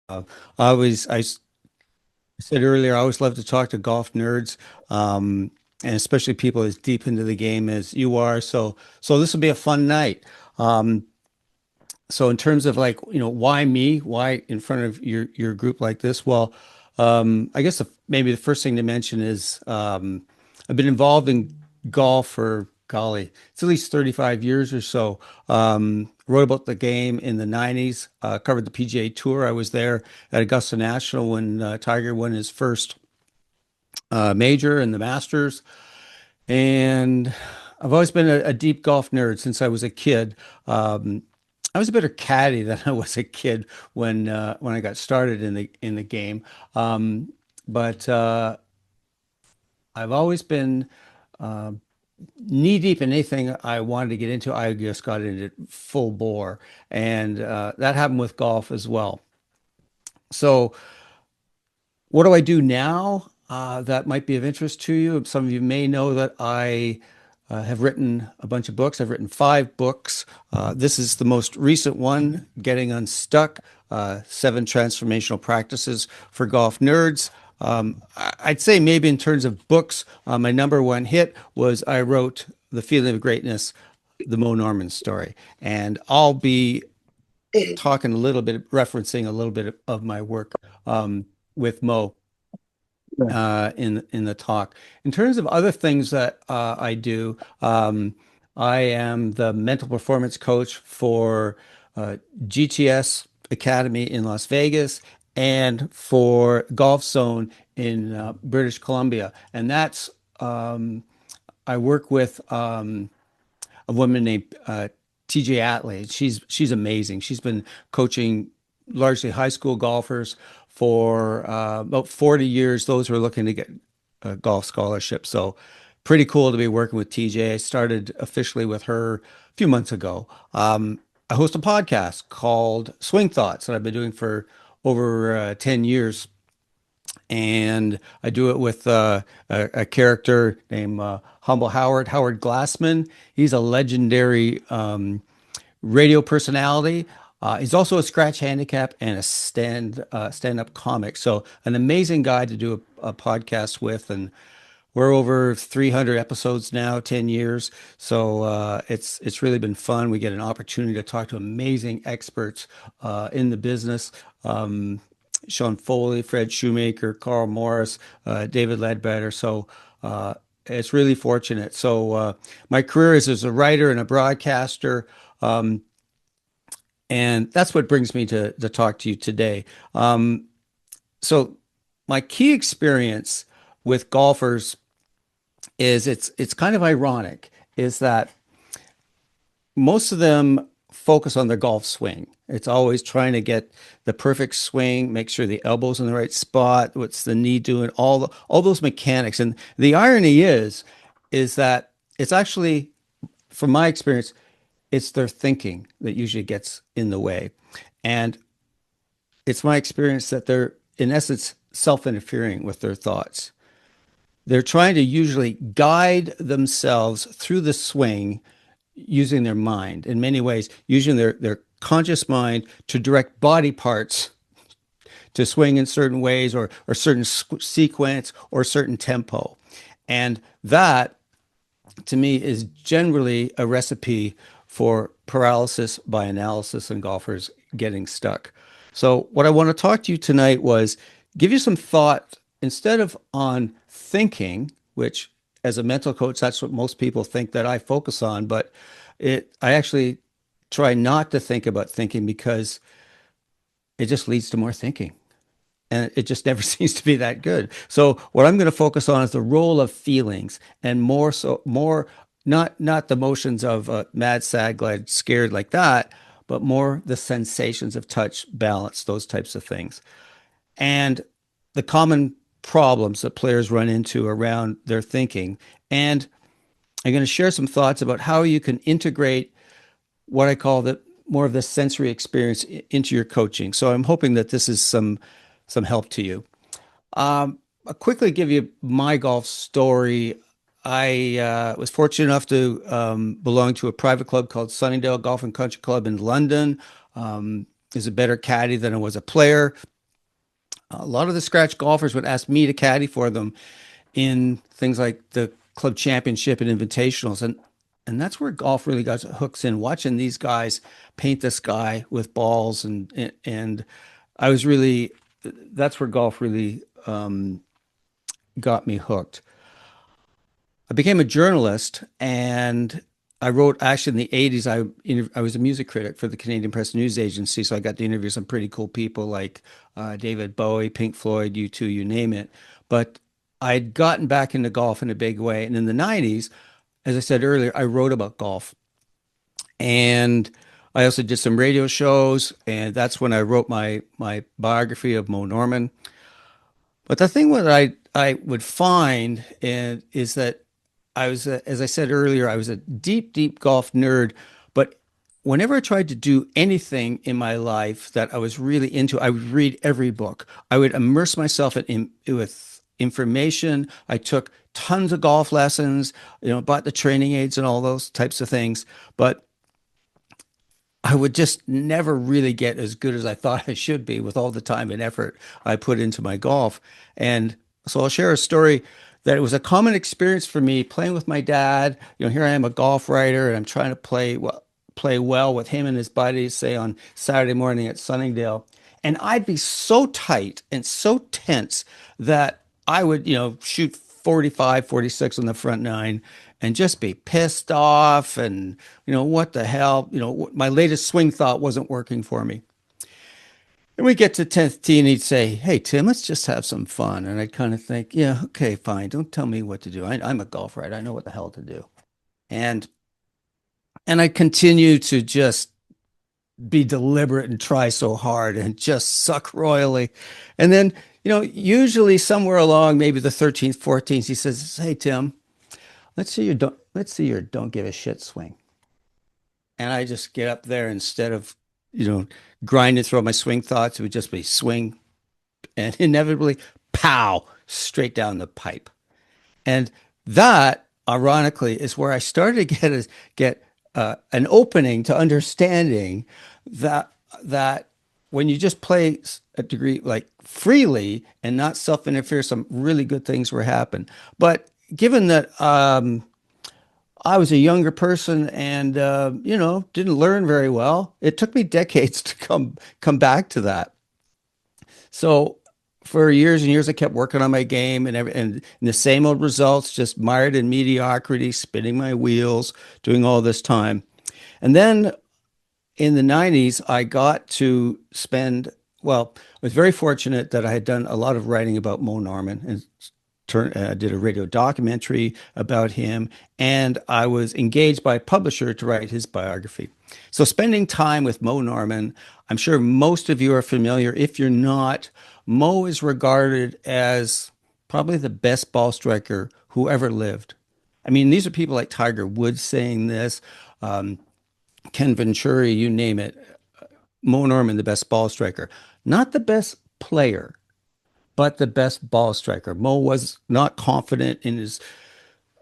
I said earlier, I always love to talk to golf nerds, and especially people as deep into the game as you are. So this will be a fun night. Um, so in terms of like, why me? Why in front of your group like this? Well, I guess maybe the first thing to mention is I've been involved in golf for, golly, it's at least 35 years or so. Wrote about the game in the 90s, covered the PGA Tour. I was there at Augusta National when Tiger won his first major in the Masters. And I've always been a deep golf nerd since I was a kid. I was a better caddy than I was a kid when I got started in the game. But I've always been uh, knee deep in anything I wanted to get into. I just got into it full bore, and that happened with golf as well. So, what do I do now that might be of interest to you? Some of you may know that I have written a bunch of books. I've written 5 books. This is the most recent one, Getting Unstuck, 7 Transformational Practices for Golf Nerds. I'd say maybe in terms of books, my number one hit was I wrote The Feeling of Greatness, the Mo Norman story. And I'll be talking a little bit, referencing a little bit of my work with Mo Yeah. in the talk. In terms of other things that I do, I am the mental performance coach for GTS Academy in Las Vegas and for Golf Zone in British Columbia, and that's I work with a woman named TJ Atley. She's amazing. She's been coaching largely high school golfers for about 40 years. Those who are looking to get a golf scholarship. So pretty cool to be working with TJ. I started officially with her a few months ago. I host a podcast called Swing Thoughts that I've been doing for over 10 years. And I do it with a character named Humble Howard Glassman. He's a legendary radio personality. He's also a scratch handicap and a stand-up comic. So an amazing guy to do a podcast with, and we're over 300 episodes now, 10 years. So it's really been fun. We get an opportunity to talk to amazing experts in the business. Sean Foley, Fred Shoemaker, Carl Morris, David Ledbetter. So it's really fortunate. So my career is as a writer and a broadcaster. And that's what brings me to talk to you today. So my key experience with golfers is it's kind of ironic, is that most of them focus on their golf swing. It's always trying to get the perfect swing, make sure the elbow's in the right spot, what's the knee doing, all those mechanics. And the irony is that it's actually, from my experience, it's their thinking that usually gets in the way. And it's my experience that they're, in essence, self-interfering with their thoughts. They're trying to usually guide themselves through the swing using their mind in many ways, using their conscious mind to direct body parts to swing in certain ways or certain sequence or certain tempo. And that, to me, is generally a recipe for paralysis by analysis and golfers getting stuck. So, what I want to talk to you tonight was give you some thought instead of on thinking, which as a mental coach, that's what most people think that I focus on, but I actually try not to think about thinking because it just leads to more thinking. And it just never seems to be that good. So what I'm going to focus on is the role of feelings, and more not the motions of mad, sad, glad, scared like that, but more the sensations of touch, balance, those types of things. And the common problems that players run into around their thinking. And I'm going to share some thoughts about how you can integrate what I call the more of the sensory experience into your coaching. So I'm hoping that this is some help to you. I'll quickly give you my golf story. I was fortunate enough to belong to a private club called Sunnydale Golf and Country Club in London. Is a better caddy than I was a player. a lot of the scratch golfers would ask me to caddy for them in things like the club championship and invitationals. And that's where golf really got hooks in, watching these guys paint the sky with balls. And I was really, that's where golf really got me hooked. I became a journalist and I wrote actually in the 80s. I was a music critic for the Canadian Press News Agency, so I got to interview some pretty cool people like David Bowie, Pink Floyd, U2, you name it. But I'd gotten back into golf in a big way. And in the 90s, as I said earlier, I wrote about golf. And I also did some radio shows, and that's when I wrote my biography of Mo Norman. But the thing that I would find is that as I said earlier, I was a deep, deep golf nerd. But whenever I tried to do anything in my life that I was really into, I would read every book. I would immerse myself with information. I took tons of golf lessons, bought the training aids and all those types of things. But I would just never really get as good as I thought I should be with all the time and effort I put into my golf. And so I'll share a story that it was a common experience for me playing with my dad. Here I am, a golf writer, and I'm trying to play well with him and his buddies, say on Saturday morning at Sunningdale. And I'd be so tight and so tense that I would, shoot 45, 46 on the front nine and just be pissed off and, what the hell, my latest swing thought wasn't working for me. And we get to 10th tee and he'd say, "Hey, Tim, let's just have some fun." And I'd kind of think, yeah, okay, fine. Don't tell me what to do. I'm a golf writer. I know what the hell to do. And and I continue to just be deliberate and try so hard and just suck royally. And then, usually somewhere along, maybe the 13th, 14th, he says, "Hey, Tim, let's see your don't give a shit swing." And I just get up there instead of, grinding through my swing thoughts, it would just be swing and inevitably pow straight down the pipe. And that, ironically, is where I started to get an opening to understanding that when you just play a degree like freely and not self-interfere, some really good things will happen. But given that I was a younger person and didn't learn very well, it took me decades to come back to that. So for years and years, I kept working on my game and the same old results, just mired in mediocrity, spinning my wheels, doing all this time. And then in the 90s, I got to I was very fortunate that I had done a lot of writing about Mo Norman and did a radio documentary about him, and I was engaged by a publisher to write his biography. So spending time with Mo Norman, I'm sure most of you are familiar. If you're not, Mo is regarded as probably the best ball striker who ever lived. I mean, these are people like Tiger Woods saying this, Ken Venturi, you name it. Mo Norman, the best ball striker, not the best player, but the best ball striker. Mo was not confident in his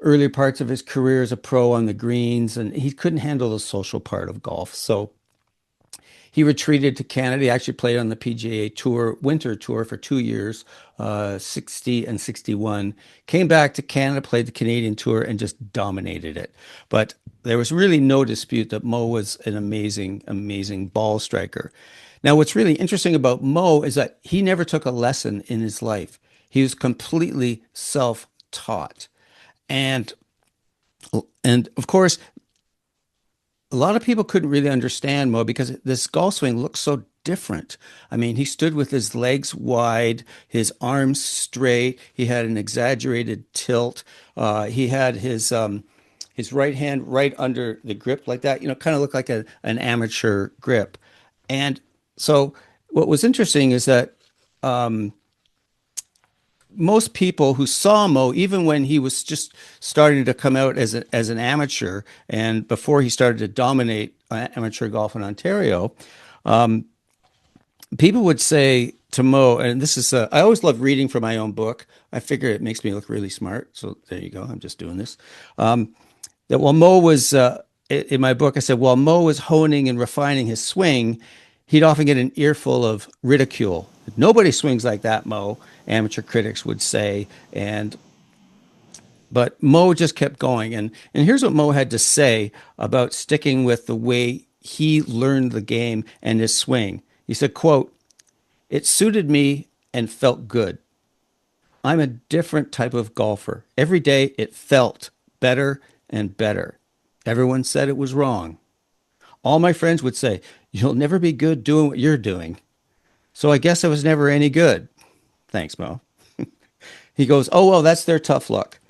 early parts of his career as a pro on the greens, and he couldn't handle the social part of golf. So he retreated to Canada. He actually played on the PGA Tour, winter tour for 2 years, 60 and 61. Came back to Canada, played the Canadian Tour, and just dominated it. But there was really no dispute that Mo was an amazing, amazing ball striker. Now, what's really interesting about Mo is that he never took a lesson in his life. He was completely self-taught. And and of course, a lot of people couldn't really understand Mo because this golf swing looks so different. I mean, he stood with his legs wide, his arms straight. He had an exaggerated tilt. He had his right hand right under the grip like that. Kind of looked like an amateur grip. And so, what was interesting is that most people who saw Mo, even when he was just starting to come out as an amateur, and before he started to dominate amateur golf in Ontario, people would say to Mo, and this is I always love reading from my own book. I figure it makes me look really smart. So there you go. I'm just doing this. That while Mo was in my book, I said while Mo was honing and refining his swing, he'd often get an earful of ridicule Nobody swings like that, Mo, amateur critics would say. And but Mo just kept going. And here's what Mo had to say about sticking with the way he learned the game and his swing. He said, quote, "It suited me and felt good. I'm a different type of golfer. Every day it felt better and better. Everyone said it was wrong. All my friends would say, you'll never be good doing what you're doing. So I guess I was never any good." Thanks, Mo. He goes, "Oh, well, that's their tough luck."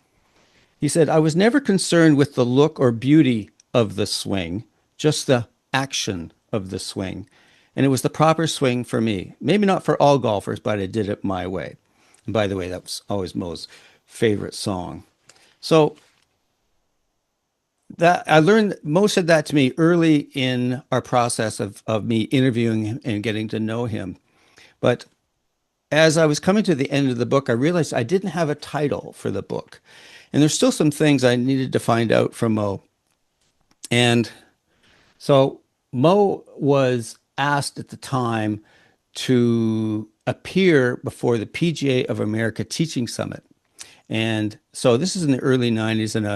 He said, "I was never concerned with the look or beauty of the swing, just the action of the swing. And it was the proper swing for me. Maybe not for all golfers, but I did it my way." And by the way, that was always Mo's favorite song. So that I learned, Mo said that to me early in our process of me interviewing him and getting to know him. But as I was coming to the end of the book, I realized I didn't have a title for the book. And there's still some things I needed to find out from Mo. And so Mo was asked at the time to appear before the PGA of America Teaching Summit. And so this is in the early 90s, and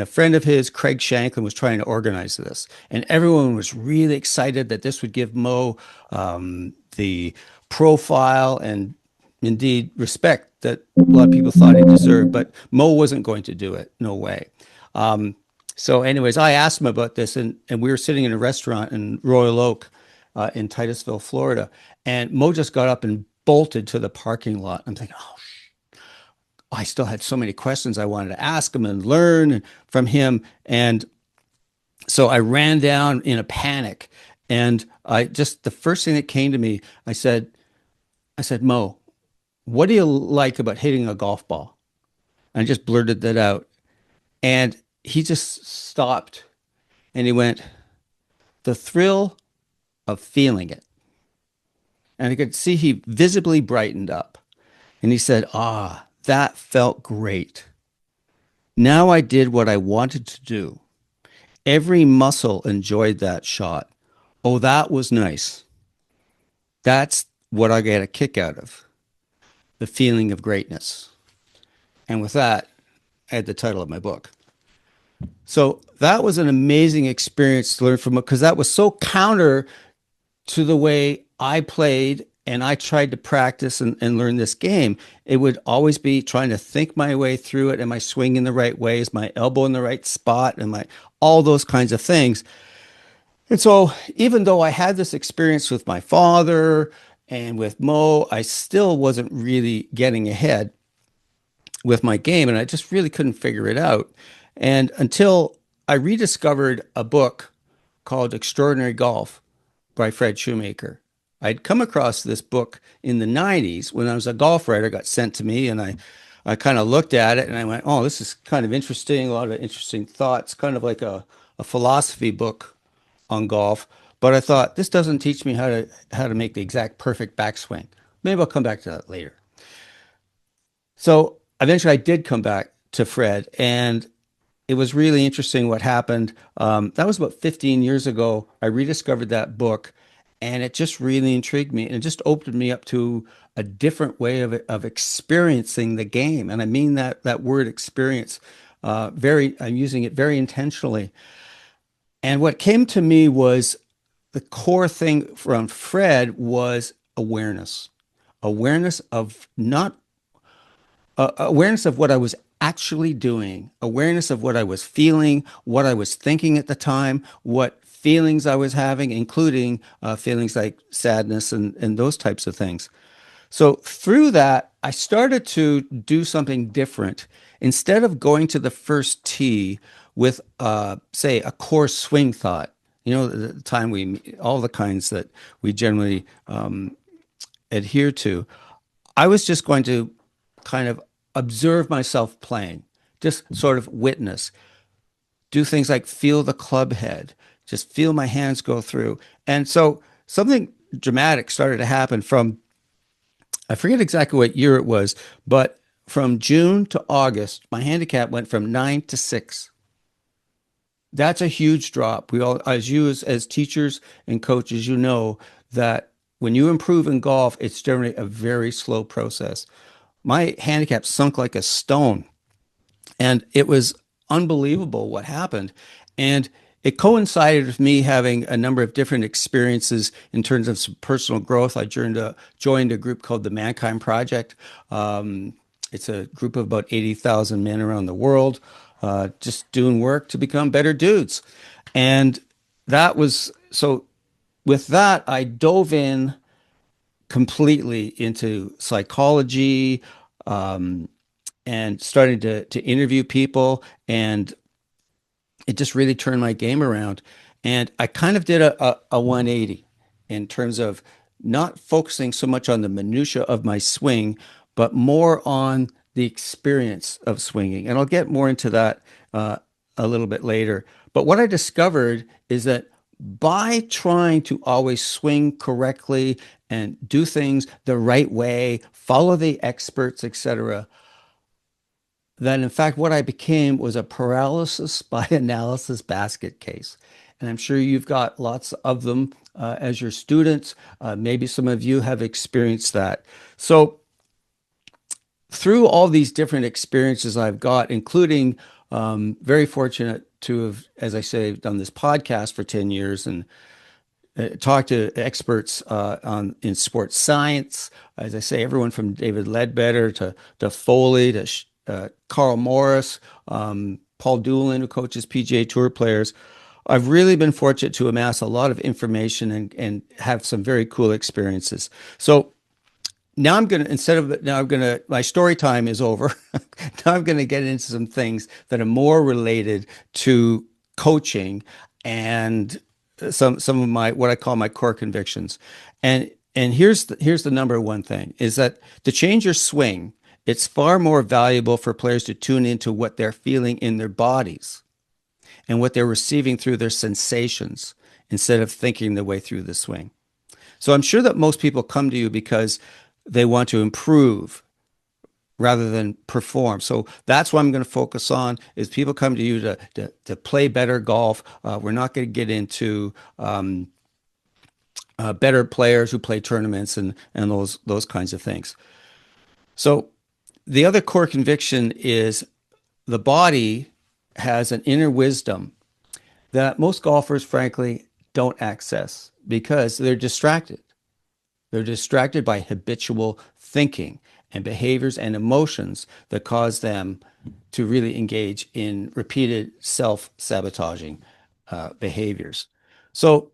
a friend of his, Craig Shanklin, was trying to organize this. And everyone was really excited that this would give Mo the profile and indeed respect that a lot of people thought he deserved. But Mo wasn't going to do it. No way. So, anyways, I asked him about this, and we were sitting in a restaurant in Royal Oak in Titusville, Florida. And Mo just got up and bolted to the parking lot. I'm thinking, oh, I still had so many questions I wanted to ask him and learn from him. And so I ran down in a panic. And I just, the first thing that came to me, I said, "Mo, what do you like about hitting a golf ball?" And I just blurted that out. And he just stopped and he went, "The thrill of feeling it." And I could see he visibly brightened up. And he said, "Ah, that felt great. Now I did what I wanted to do. Every muscle enjoyed that shot. Oh, that was nice. That's what I get a kick out of, the feeling of greatness." And with that, I had the title of my book. So that was an amazing experience to learn from it because that was so counter to the way I played and I tried to practice and learn this game. It would always be trying to think my way through it. Am I swinging the right way? Is my elbow in the right spot? Am I all those kinds of things? And so, even though I had this experience with my father and with Mo, I still wasn't really getting ahead with my game, and I just really couldn't figure it out. And until I rediscovered a book called Extraordinary Golf by Fred Shoemaker. I'd come across this book in the 90s when I was a golf writer, got sent to me, and I kind of looked at it and I went, oh, this is kind of interesting, a lot of interesting thoughts, kind of like a philosophy book on golf. But I thought this doesn't teach me how to make the exact perfect backswing. Maybe I'll come back to that later. So eventually I did come back to Fred, and it was really interesting what happened. That was about 15 years ago. I rediscovered that book, and it just really intrigued me, and it just opened me up to a different way of experiencing the game. And I mean that word experience. I'm using it very intentionally. And what came to me was the core thing from Fred was awareness, awareness of not awareness of what I was actually doing, awareness of what I was feeling, what I was thinking at the time, what feelings I was having, including feelings like sadness and those types of things. So through that, I started to do something different. Instead of going to the first tee with, say, a core swing thought, the time all the kinds that we generally adhere to, I was just going to kind of observe myself playing, just sort of witness, do things like feel the club head, just feel my hands go through. And so something dramatic started to happen from, I forget exactly what year it was, but from June to August, my handicap went from 9 to 6. That's a huge drop. We all, as teachers and coaches, that when you improve in golf, it's generally a very slow process. My handicap sunk like a stone, and it was unbelievable what happened. And it coincided with me having a number of different experiences in terms of some personal growth. I joined a group called the Mankind Project. It's a group of about 80,000 men around the world, just doing work to become better dudes. And that was so with that, I dove in completely into psychology, um, and started to interview people, and it just really turned my game around. And I kind of did a 180 in terms of not focusing so much on the minutia of my swing, but more on the experience of swinging. And I'll get more into that uh, a little bit later. But what I discovered is that by trying to always swing correctly and do things the right way, follow the experts, etc., that in fact what I became was a paralysis by analysis basket case. And I'm sure you've got lots of them as your students. Maybe some of you have experienced that. So through all these different experiences I've got, including very fortunate to have, as I say, done this podcast for 10 years and talk to experts on in sports science. As I say, everyone from David Ledbetter to Foley to Carl Morris, Paul Doolin, who coaches PGA Tour players. I've really been fortunate to amass a lot of information and have some very cool experiences. So now I'm going to, instead of, now I'm going to, my story time is over. Now I'm going to get into some things that are more related to coaching and some of my, what I call my core convictions. And here's the number one thing is that to change your swing, it's far more valuable for players to tune into what they're feeling in their bodies and what they're receiving through their sensations instead of thinking their way through the swing. So I'm sure that most people come to you because they want to improve rather than perform. So that's what I'm going to focus on is people come to you to play better golf. We're not going to get into better players who play tournaments and those kinds of things. So the other core conviction is the body has an inner wisdom that most golfers, frankly, don't access because they're distracted. They're distracted by habitual thinking and behaviors and emotions that cause them to really engage in repeated self-sabotaging behaviors. So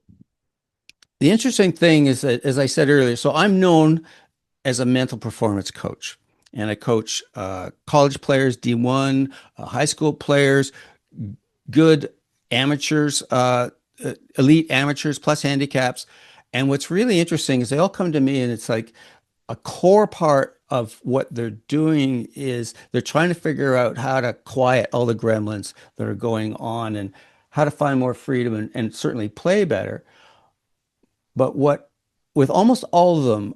the interesting thing is that, as I said earlier, so I'm known as a mental performance coach, and I coach college players, D1, high school players, good amateurs, elite amateurs, plus handicaps. And what's really interesting is they all come to me, and it's like a core part of what they're doing is they're trying to figure out how to quiet all the gremlins that are going on and how to find more freedom and certainly play better. But what, with almost all of them,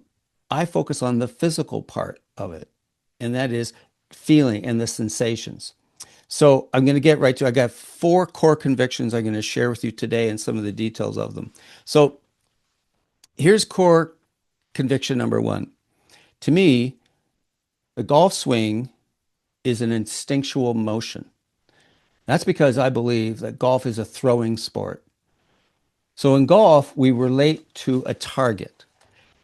I focus on the physical part of it, and that is feeling and the sensations. So I'm going to get right to, I got four core convictions I'm going to share with you today and some of the details of them. So here's core conviction number one. To me, the golf swing is an instinctual motion. That's because I believe that golf is a throwing sport. So in golf, we relate to a target,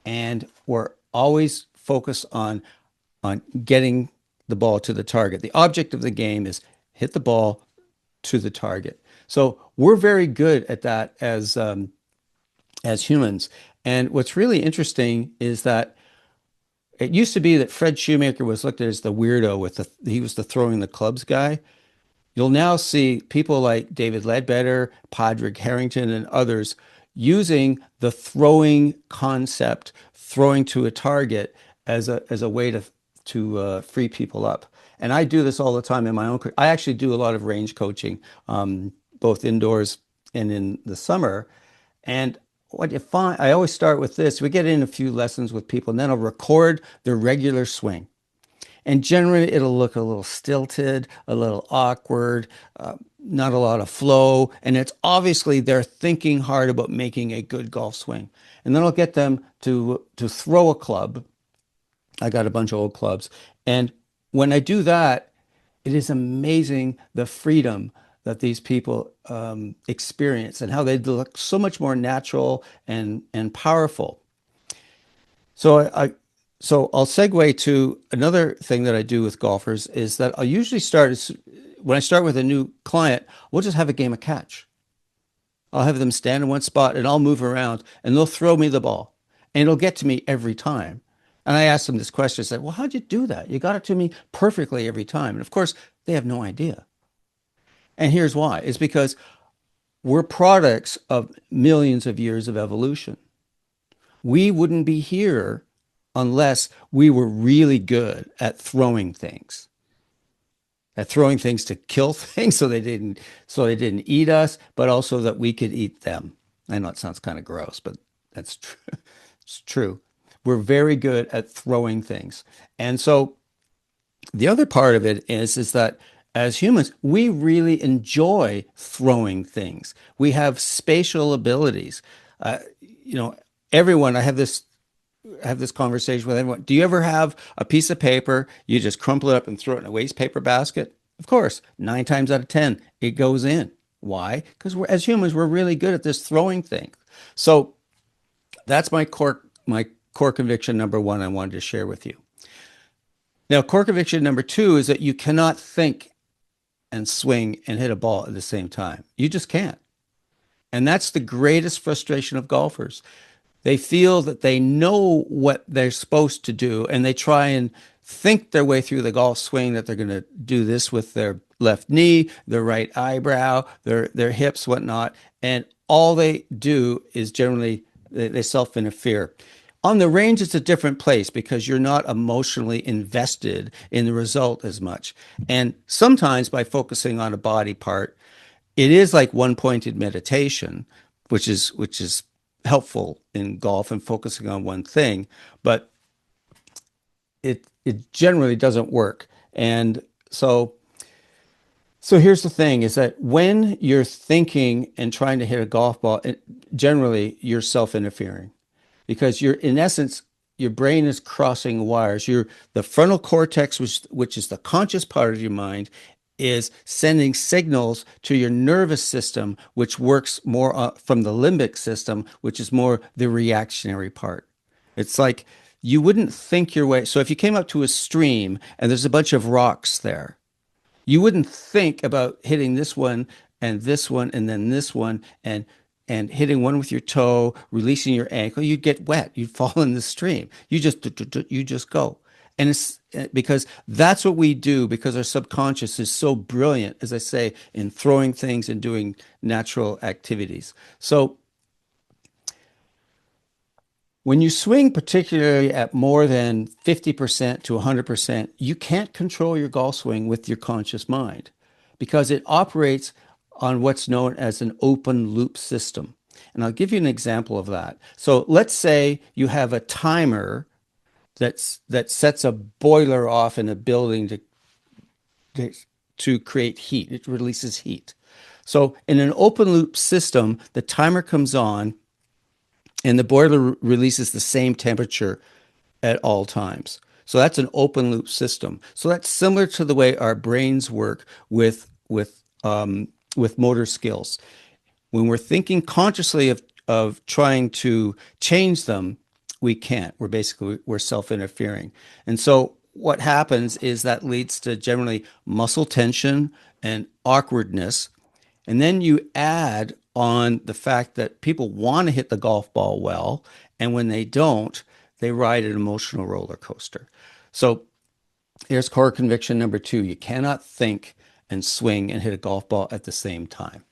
and we're always focused on getting the ball to the target. The object of the game is hit the ball to the target. So we're very good at that as humans. And what's really interesting is that it used to be that Fred Shoemaker was looked at as the weirdo with he was the throwing the clubs guy. You'll now see people like David Ledbetter, Padraig Harrington, and others using the throwing concept, throwing to a target as a way to free people up. And I do this all the time in my own. I actually do a lot of range coaching, both indoors and in the summer. And what you find, I always start with this. We get in a few lessons with people, and then I'll record their regular swing. And generally, it'll look a little stilted, a little awkward. not a lot of flow, and it's obviously they're thinking hard about making a good golf swing. And then I'll get them to throw a club. I got a bunch of old clubs, and when I do that, it is amazing the freedom that these people experience and how they look so much more natural and powerful. So so I'll segue to another thing that I do with golfers is that I'll usually when I start with a new client, we'll just have a game of catch. I'll have them stand in one spot and I'll move around and they'll throw me the ball and it'll get to me every time. And I asked them this question, I said, well, how'd you do that? You got it to me perfectly every time. And of course, they have no idea. And here's why. It's because we're products of millions of years of evolution. We wouldn't be here unless we were really good at throwing things to kill things so they didn't eat us, but also that we could eat them. I know it sounds kind of gross, but that's true. It's true. We're very good at throwing things. And so the other part of it is that as humans, we really enjoy throwing things. We have spatial abilities. You know, everyone, I have this conversation with everyone. Do you ever have a piece of paper, you just crumple it up and throw it in a waste paper basket? Of course, 9 times out of 10, it goes in. Why? Because as humans, we're really good at this throwing thing. So that's my core conviction number one I wanted to share with you. Now, core conviction number two is that you cannot think and swing and hit a ball at the same time. You just can't. And that's the greatest frustration of golfers. They feel that they know what they're supposed to do, and they try and think their way through the golf swing that they're going to do this with their left knee, their right eyebrow, their hips, whatnot. And all they do is generally they self-interfere. On the range, it's a different place because you're not emotionally invested in the result as much. And sometimes by focusing on a body part, it is like one-pointed meditation, which is helpful in golf and focusing on one thing, but it generally doesn't work. And so here's the thing is that when you're thinking and trying to hit a golf ball, generally you're self-interfering because you're in essence your brain is crossing wires. The frontal cortex, which is the conscious part of your mind, is sending signals to your nervous system, which works more from the limbic system, which is more the reactionary part. It's like you wouldn't think your way. So if you came up to a stream and there's a bunch of rocks there, you wouldn't think about hitting this one and then this one and hitting one with your toe, releasing your ankle. You'd get wet. You'd fall in the stream. You just go. And it's because that's what we do because our subconscious is so brilliant, as I say, in throwing things and doing natural activities. So when you swing, particularly at more than 50% to 100%, you can't control your golf swing with your conscious mind because it operates on what's known as an open loop system. And I'll give you an example of that. So let's say you have a timer that sets a boiler off in a building to create heat. It releases heat. So in an open loop system, the timer comes on and the boiler releases the same temperature at all times. So that's an open loop system. So that's similar to the way our brains work with motor skills. When we're thinking consciously of trying to change them, we can't. We're self-interfering. And so what happens is that leads to generally muscle tension and awkwardness. And then you add on the fact that people want to hit the golf ball well, and when they don't, they ride an emotional roller coaster. So here's core conviction number two. You cannot think and swing and hit a golf ball at the same time.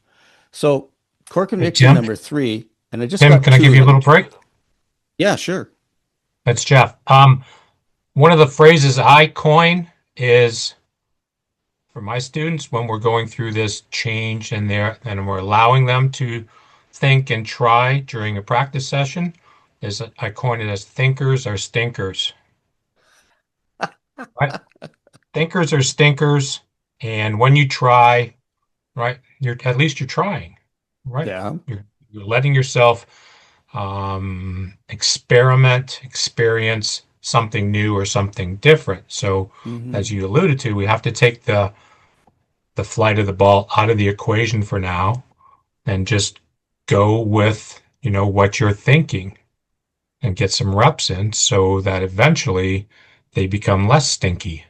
So core Hey, conviction Tim. number three, and I just Tim, got can I two give of you a them. little break? Yeah, sure. That's Jeff. One of the phrases I coin is for my students when we're going through this change and we're allowing them to think and try during a practice session is I coin it as thinkers are stinkers. Right? Thinkers are stinkers, and when you try, right? You're at least you're trying, right? Yeah. You're letting yourself experiment, experience something new or something different. So, Hmm. as you alluded to, we have to take the flight of the ball out of the equation for now and just go with, what you're thinking and get some reps in so that eventually they become less stinky.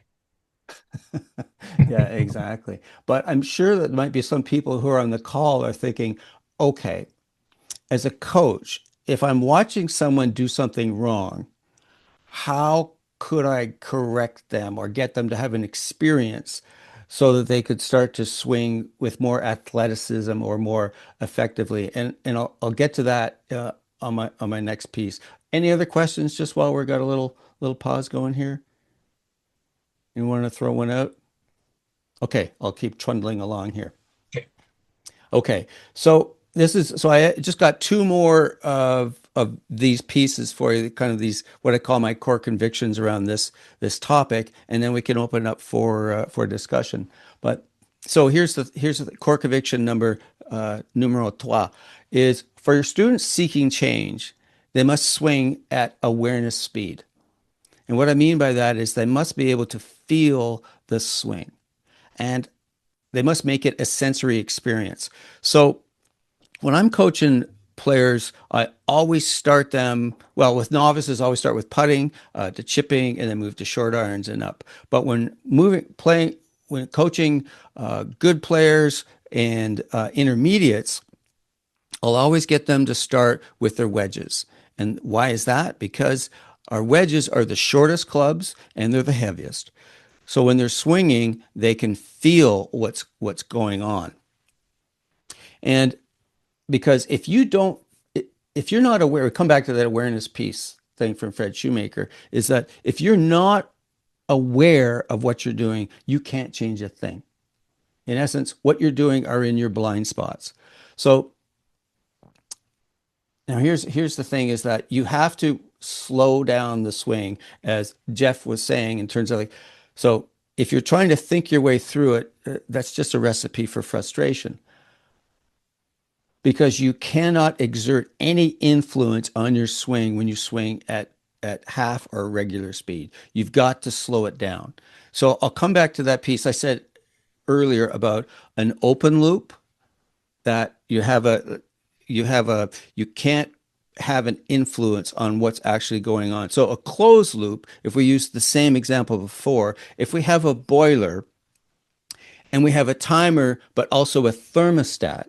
Yeah, exactly. But I'm sure that there might be some people who are on the call are thinking, okay, as a coach, if I'm watching someone do something wrong, how could I correct them or get them to have an experience so that they could start to swing with more athleticism or more effectively? And I'll get to that on my next piece. Any other questions just while we've got a little pause going here? You want to throw one out? Okay, I'll keep trundling along here. Okay. Okay, so I just got two more of these pieces for you, kind of these what I call my core convictions around this topic, and then we can open up for discussion. But so here's the core conviction number numero trois is for your students seeking change, they must swing at awareness speed. And what I mean by that is they must be able to feel the swing. And they must make it a sensory experience. So when I'm coaching players, I always start them, well, with novices, I always start with putting to chipping and then move to short irons and up. But when coaching good players and intermediates, I'll always get them to start with their wedges. And why is that? Because our wedges are the shortest clubs and they're the heaviest. So when they're swinging, they can feel what's going on. And because if you're not aware, we come back to that awareness piece thing from Fred Shoemaker, is that if you're not aware of what you're doing, you can't change a thing. In essence, what you're doing are in your blind spots. So now here's the thing is that you have to slow down the swing, as Jeff was saying, in terms of like, so if you're trying to think your way through it, that's just a recipe for frustration because you cannot exert any influence on your swing when you swing at half or regular speed. You've got to slow it down. So I'll come back to that piece I said earlier about an open loop that you can't have an influence on what's actually going on. So a closed loop, if we use the same example before, if we have a boiler and we have a timer but also a thermostat,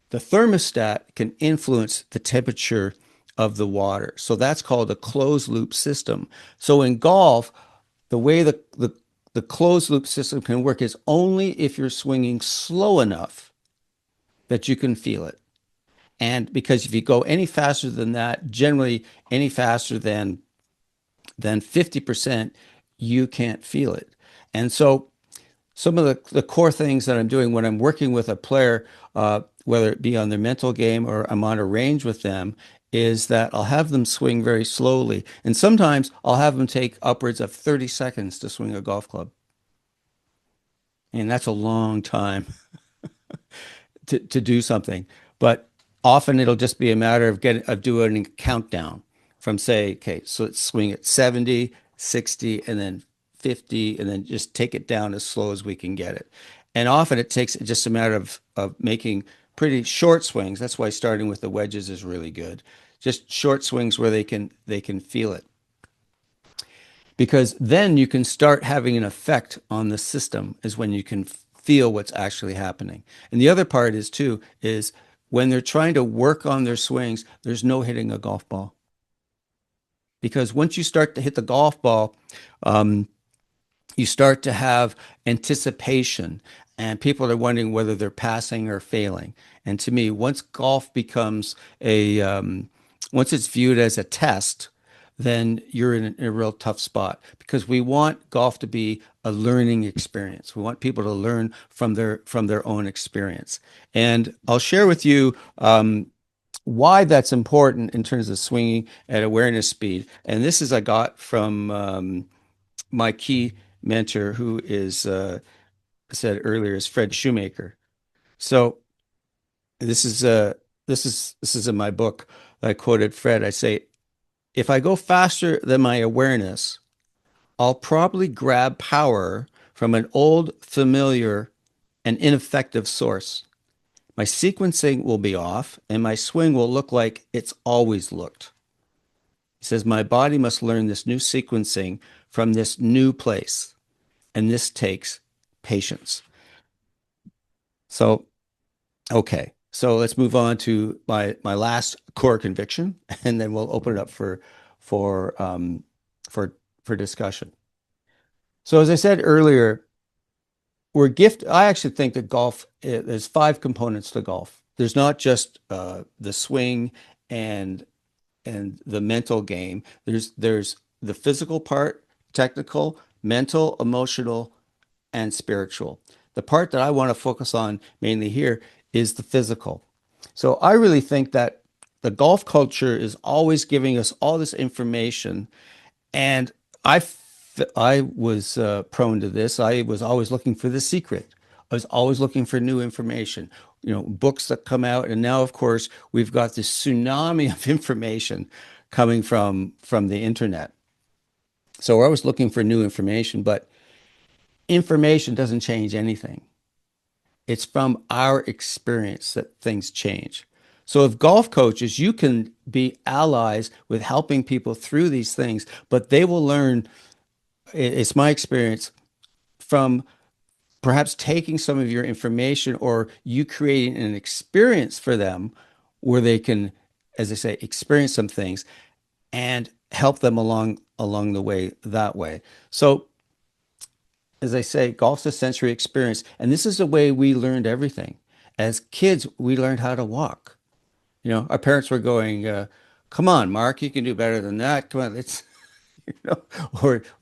the thermostat can influence the temperature of the water. So that's called a closed loop system. So in golf, the way the closed loop system can work is only if you're swinging slow enough that you can feel it. And because if you go any faster than that, generally any faster than 50%, you can't feel it. And so some of the core things that I'm doing when I'm working with a player, whether it be on their mental game or I'm on a range with them, is that I'll have them swing very slowly. And sometimes I'll have them take upwards of 30 seconds to swing a golf club. And that's a long time to do something. But often it'll just be a matter of doing a countdown from say, okay, so let's swing at 70, 60, and then 50, and then just take it down as slow as we can get it. And often it takes just a matter of making pretty short swings. That's why starting with the wedges is really good. Just short swings where they can feel it because then you can start having an effect on the system is when you can feel what's actually happening. And the other part is too is when they're trying to work on their swings, there's no hitting a golf ball because once you start to hit the golf ball, um, you start to have anticipation and people are wondering whether they're passing or failing. And to me, once it's viewed as a test, then you're in a real tough spot because we want golf to be a learning experience. We want people to learn from their own experience. And I'll share with you why that's important in terms of swinging at awareness speed. And this is I got from my key mentor, who is said earlier is Fred Shoemaker. So this is this is in my book. I quoted Fred. I say, if I go faster than my awareness, I'll probably grab power from an old, familiar, and ineffective source. My sequencing will be off, and my swing will look like it's always looked. He says, my body must learn this new sequencing from this new place, and this takes patience. So, okay. So let's move on to my last core conviction, and then we'll open it up for for for discussion. So as I said earlier, I actually think that golf, there's five components to golf. There's not just the swing and the mental game. There's the physical part, technical, mental, emotional, and spiritual. The part that I want to focus on mainly here is the physical. So I really think that the golf culture is always giving us all this information, and I was prone to this. I was always looking for the secret. I was always looking for new information, books that come out. And now, of course, we've got this tsunami of information coming from the internet. So we're always looking for new information, but information doesn't change anything. It's from our experience that things change. So if golf coaches, you can be allies with helping people through these things, but they will learn, it's my experience, from perhaps taking some of your information or you creating an experience for them where they can, as I say, experience some things and help them along the way that way. So as I say, golf's a sensory experience, and this is the way we learned everything. As kids, we learned how to walk. Our parents were going, "Come on, Mark, you can do better than that. Come on, it's you know,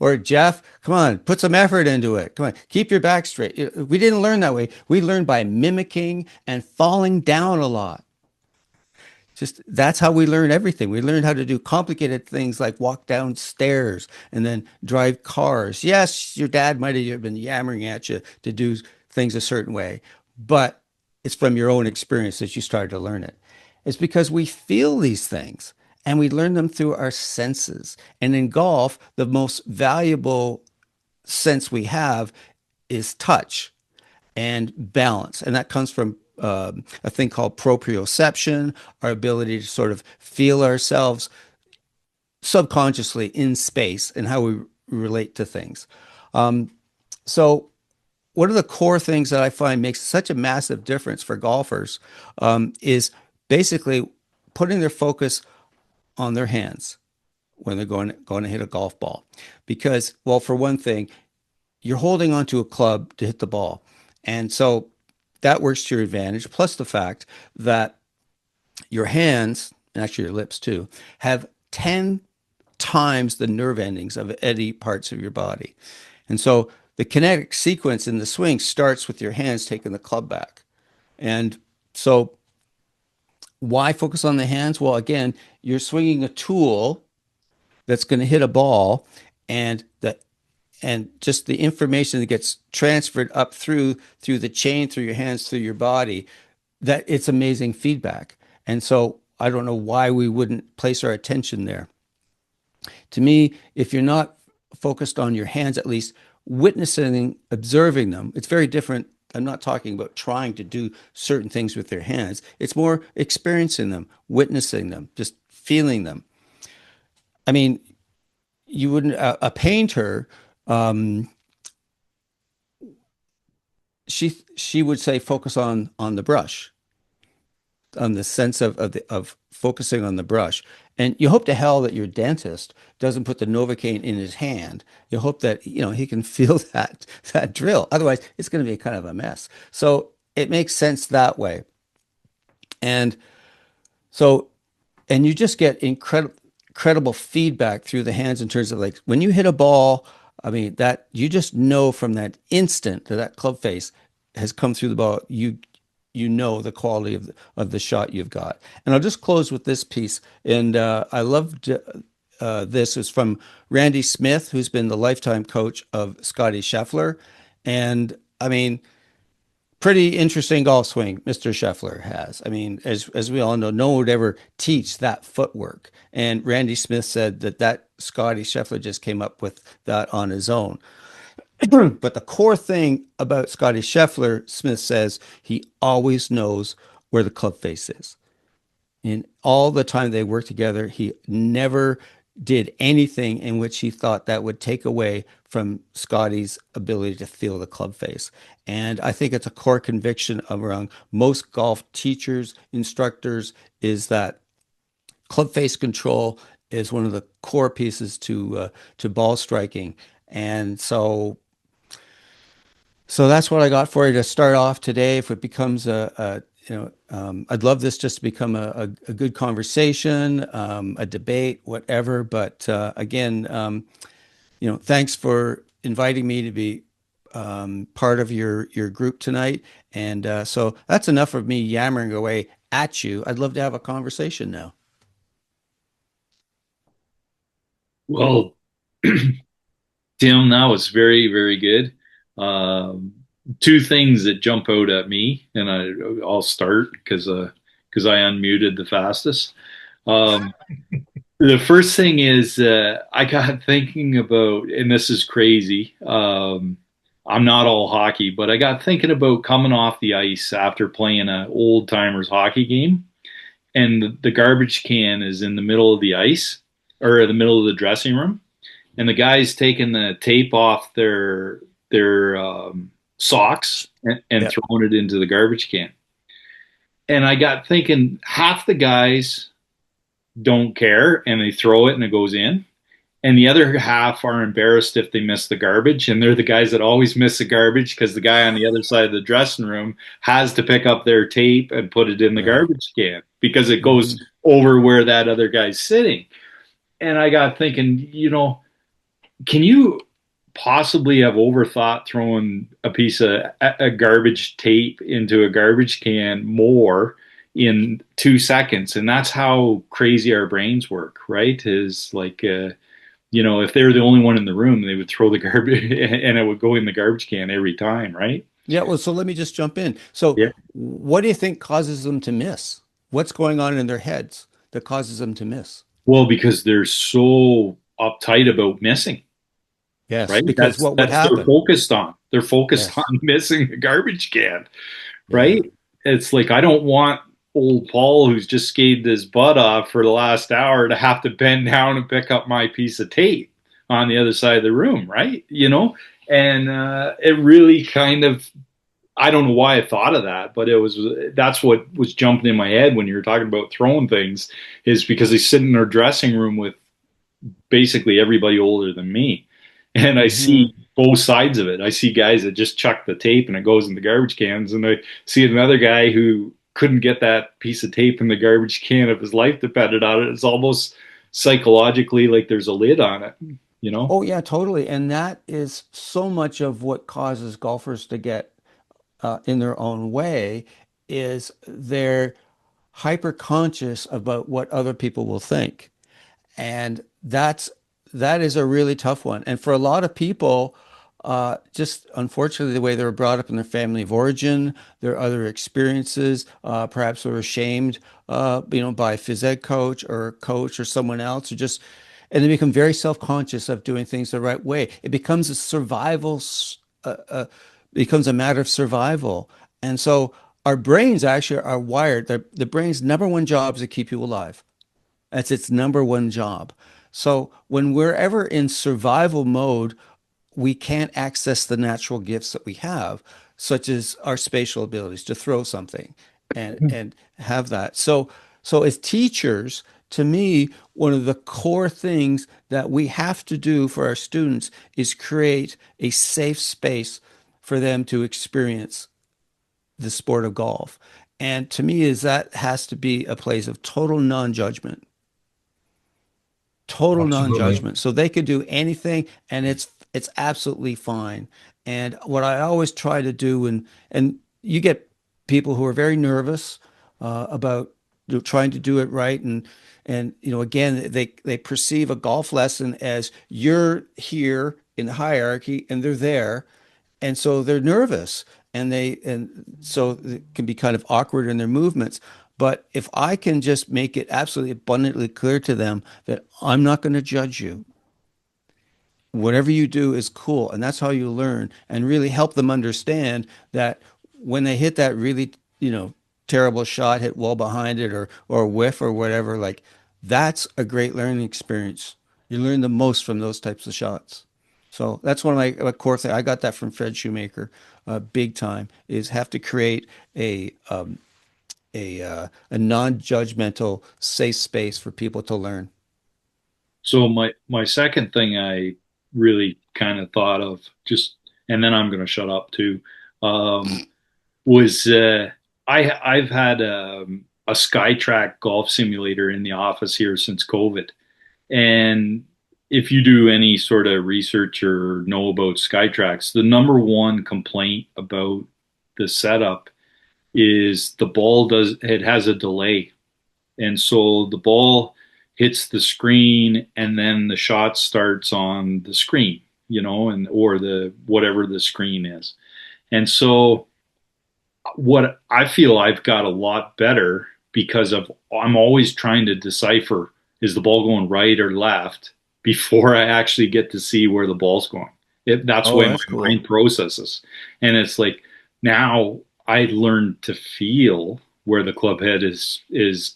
or Jeff, come on, put some effort into it. Come on, keep your back straight." We didn't learn that way. We learned by mimicking and falling down a lot. Just that's how we learn everything. We learned how to do complicated things like walk downstairs and then drive cars. Yes, your dad might have been yammering at you to do things a certain way, but it's from your own experience that you started to learn it. It's because we feel these things and we learn them through our senses. And in golf, the most valuable sense we have is touch and balance. And that comes from a thing called proprioception, our ability to sort of feel ourselves subconsciously in space and how we relate to things. So, one of the core things that I find makes such a massive difference for golfers is basically putting their focus on their hands when they're going to hit a golf ball. Because, well, for one thing, you're holding onto a club to hit the ball. And so that works to your advantage, plus the fact that your hands, and actually your lips too, have 10 times the nerve endings of any parts of your body. And so the kinetic sequence in the swing starts with your hands taking the club back. And so why focus on the hands? Well, again, you're swinging a tool that's going to hit a ball, and just the information that gets transferred up through the chain, through your hands, through your body, that it's amazing feedback. And so I don't know why we wouldn't place our attention there. To me, if you're not focused on your hands, at least witnessing, observing them, it's very different. I'm not talking about trying to do certain things with your hands. It's more experiencing them, witnessing them, just feeling them. I mean, you wouldn't, a painter, um, she would say focus on the brush, on the sense of focusing on the brush. And you hope to hell that your dentist doesn't put the Novocaine in his hand. You hope that he can feel that drill. Otherwise, it's going to be kind of a mess. So it makes sense that way. And so, and you just get incredible feedback through the hands in terms of, like, when you hit a ball, I mean, that you just know from that instant that that club face has come through the ball. You know the quality of the shot you've got. And I'll just close with this piece. And I loved this. It's from Randy Smith, who's been the lifetime coach of Scotty Scheffler. And I mean, pretty interesting golf swing Mr. Scheffler has. I mean, as we all know, no one would ever teach that footwork. And Randy Smith said that Scotty Scheffler just came up with that on his own. But the core thing about Scotty Scheffler, Smith says, he always knows where the club face is. In all the time they worked together, he never did anything in which he thought that would take away from Scotty's ability to feel the club face. And I think it's a core conviction around most golf teachers, instructors, is that club face control is one of the core pieces to ball striking. And so that's what I got for you to start off today. If it becomes I'd love this just to become a good conversation, a debate, whatever. But again, thanks for inviting me to be part of your group tonight. And so that's enough of me yammering away at you. I'd love to have a conversation now. Well, Tim, that was very, very good. Um, Two things that jump out at me, and I'll start because I unmuted the fastest. Um, the first thing is I got thinking about, and this is crazy. I'm not all hockey, but I got thinking about coming off the ice after playing an old timers hockey game, and the garbage can is in the middle of the ice or the middle of the dressing room, and the guy's taking the tape off their socks and Yeah. throwing it into the garbage can. And I got thinking, half the guys don't care and they throw it and it goes in. And the other half are embarrassed if they miss the garbage. And they're the guys that always miss the garbage because the guy on the other side of the dressing room has to pick up their tape and put it in the Right. garbage can because it goes Hmm. over where that other guy's sitting. And I got thinking, can you possibly have overthought throwing a piece of a garbage tape into a garbage can more in 2 seconds? And that's how crazy our brains work, right? Is like, if they were the only one in the room, they would throw the garbage and it would go in the garbage can every time, right? Yeah. Well, so let me just jump in. So, Yeah. what do you think causes them to miss? What's going on in their heads that causes them to miss? Well, because they're so uptight about missing, Yes, right? because That's what would that's they're happen? focused on. They're focused on Yes. missing the garbage can, Yeah. right? It's like I don't want old Paul, who's just skated his butt off for the last hour, to have to bend down and pick up my piece of tape on the other side of the room, right? And it really kind of, I don't know why I thought of that, but that's what was jumping in my head when you were talking about throwing things, is because they sit in their dressing room with basically everybody older than me. And I Hmm. see both sides of it. I see guys that just chuck the tape and it goes in the garbage cans. And I see another guy who couldn't get that piece of tape in the garbage can if his life depended on it. It's almost psychologically like there's a lid on it, you know? Oh, yeah, totally. And that is so much of what causes golfers to get in their own way is they're hyper conscious about what other people will think. And that is a really tough one. And for a lot of people, just unfortunately, the way they were brought up in their family of origin, their other experiences, perhaps they were shamed, by a phys ed coach or a coach or someone else, or just, and they become very self-conscious of doing things the right way. It becomes a uh, uh, becomes a matter of survival. And so our brains actually are wired. The brain's number one job is to keep you alive. That's its number one job. So when we're ever in survival mode, we can't access the natural gifts that we have, such as our spatial abilities to throw something and have that. So as teachers, to me, one of the core things that we have to do for our students is create a safe space for them to experience the sport of golf. And to me, is that has to be a place of total non-judgment, total Absolutely. non-judgment. So they could do anything and it's absolutely fine. And what I always try to do, and you get people who are very nervous about trying to do it right, and again they perceive a golf lesson as you're here in the hierarchy and they're there, and so they're nervous and so it can be kind of awkward in their movements. But if I can just make it absolutely abundantly clear to them that I'm not going to judge you, whatever you do is cool, and that's how you learn, and really help them understand that when they hit that really, terrible shot, hit well behind it or whiff or whatever, like that's a great learning experience. You learn the most from those types of shots. So that's one of my core things. I got that from Fred Shoemaker, big time. Is have to create a non-judgmental, safe space for people to learn. So my second thing I really kind of thought of just, and then I'm going to shut up too, um, was I've had a SkyTrack golf simulator in the office here since COVID, and if you do any sort of research or know about SkyTracks, the number one complaint about the setup is the ball does it has a delay, and so the ball hits the screen and then the shot starts on the screen, and or the whatever the screen is. And so what I feel I've got a lot better because of I'm always trying to decipher, is the ball going right or left before I actually get to see where the ball's going. That's the Oh, way my that's cool. mind processes. And it's like now I learned to feel where the club head is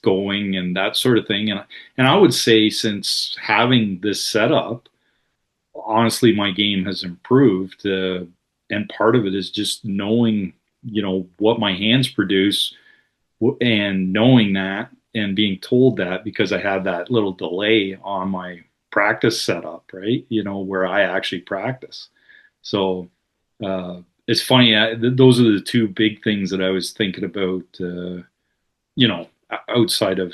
going and that sort of thing. And I would say since having this setup, honestly, my game has improved. And part of it is just knowing, what my hands produce and knowing that and being told that because I had that little delay on my practice setup, right? Where I actually practice. So it's funny. Those are the two big things that I was thinking about, outside of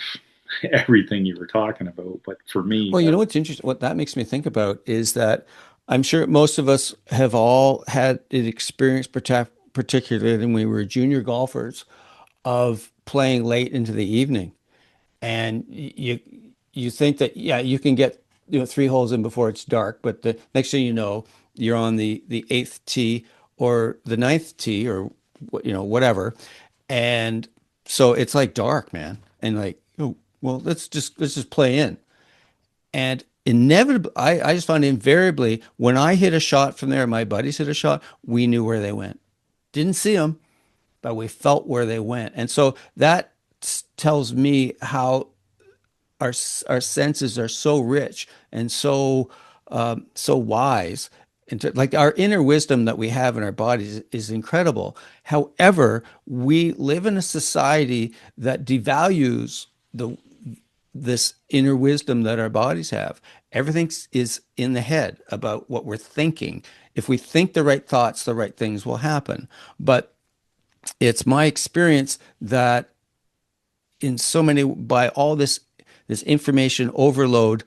everything you were talking about. But for me, Well, you that know what's interesting, what that makes me think about is that I'm sure most of us have all had an experience, particularly when we were junior golfers, of playing late into the evening. And you think that, yeah, you can get, three holes in before it's dark, but the next thing you know, you're on the eighth tee or the ninth tee or whatever. And so it's like dark, man. And like, oh, well, let's just play in. And inevitably, I just found invariably when I hit a shot from there, my buddies hit a shot, we knew where they went. Didn't see them, but we felt where they went. And so that tells me how our senses are so rich and so wise. And like our inner wisdom that we have in our bodies is incredible. However, we live in a society that devalues the this inner wisdom that our bodies have. Everything is in the head about what we're thinking. If we think the right thoughts, the right things will happen. But it's my experience that in so many, by all this information overload,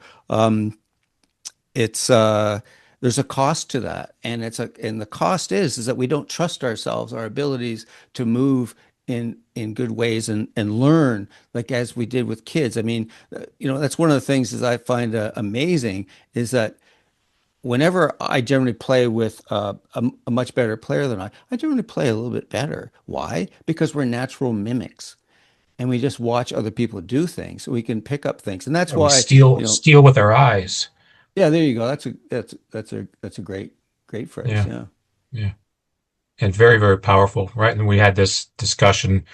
it's there's a cost to that, and and the cost is that we don't trust ourselves, our abilities to move in good ways and learn like as we did with kids. I mean, that's one of the things is I find amazing is that whenever I generally play with a much better player than I generally play a little bit better. Why? Because we're natural mimics and we just watch other people do things so we can pick up things. And that's We why, steal with our eyes. yeah, there you go. That's a great phrase. Yeah, Yeah. yeah, and very, very powerful, right? And we had this discussion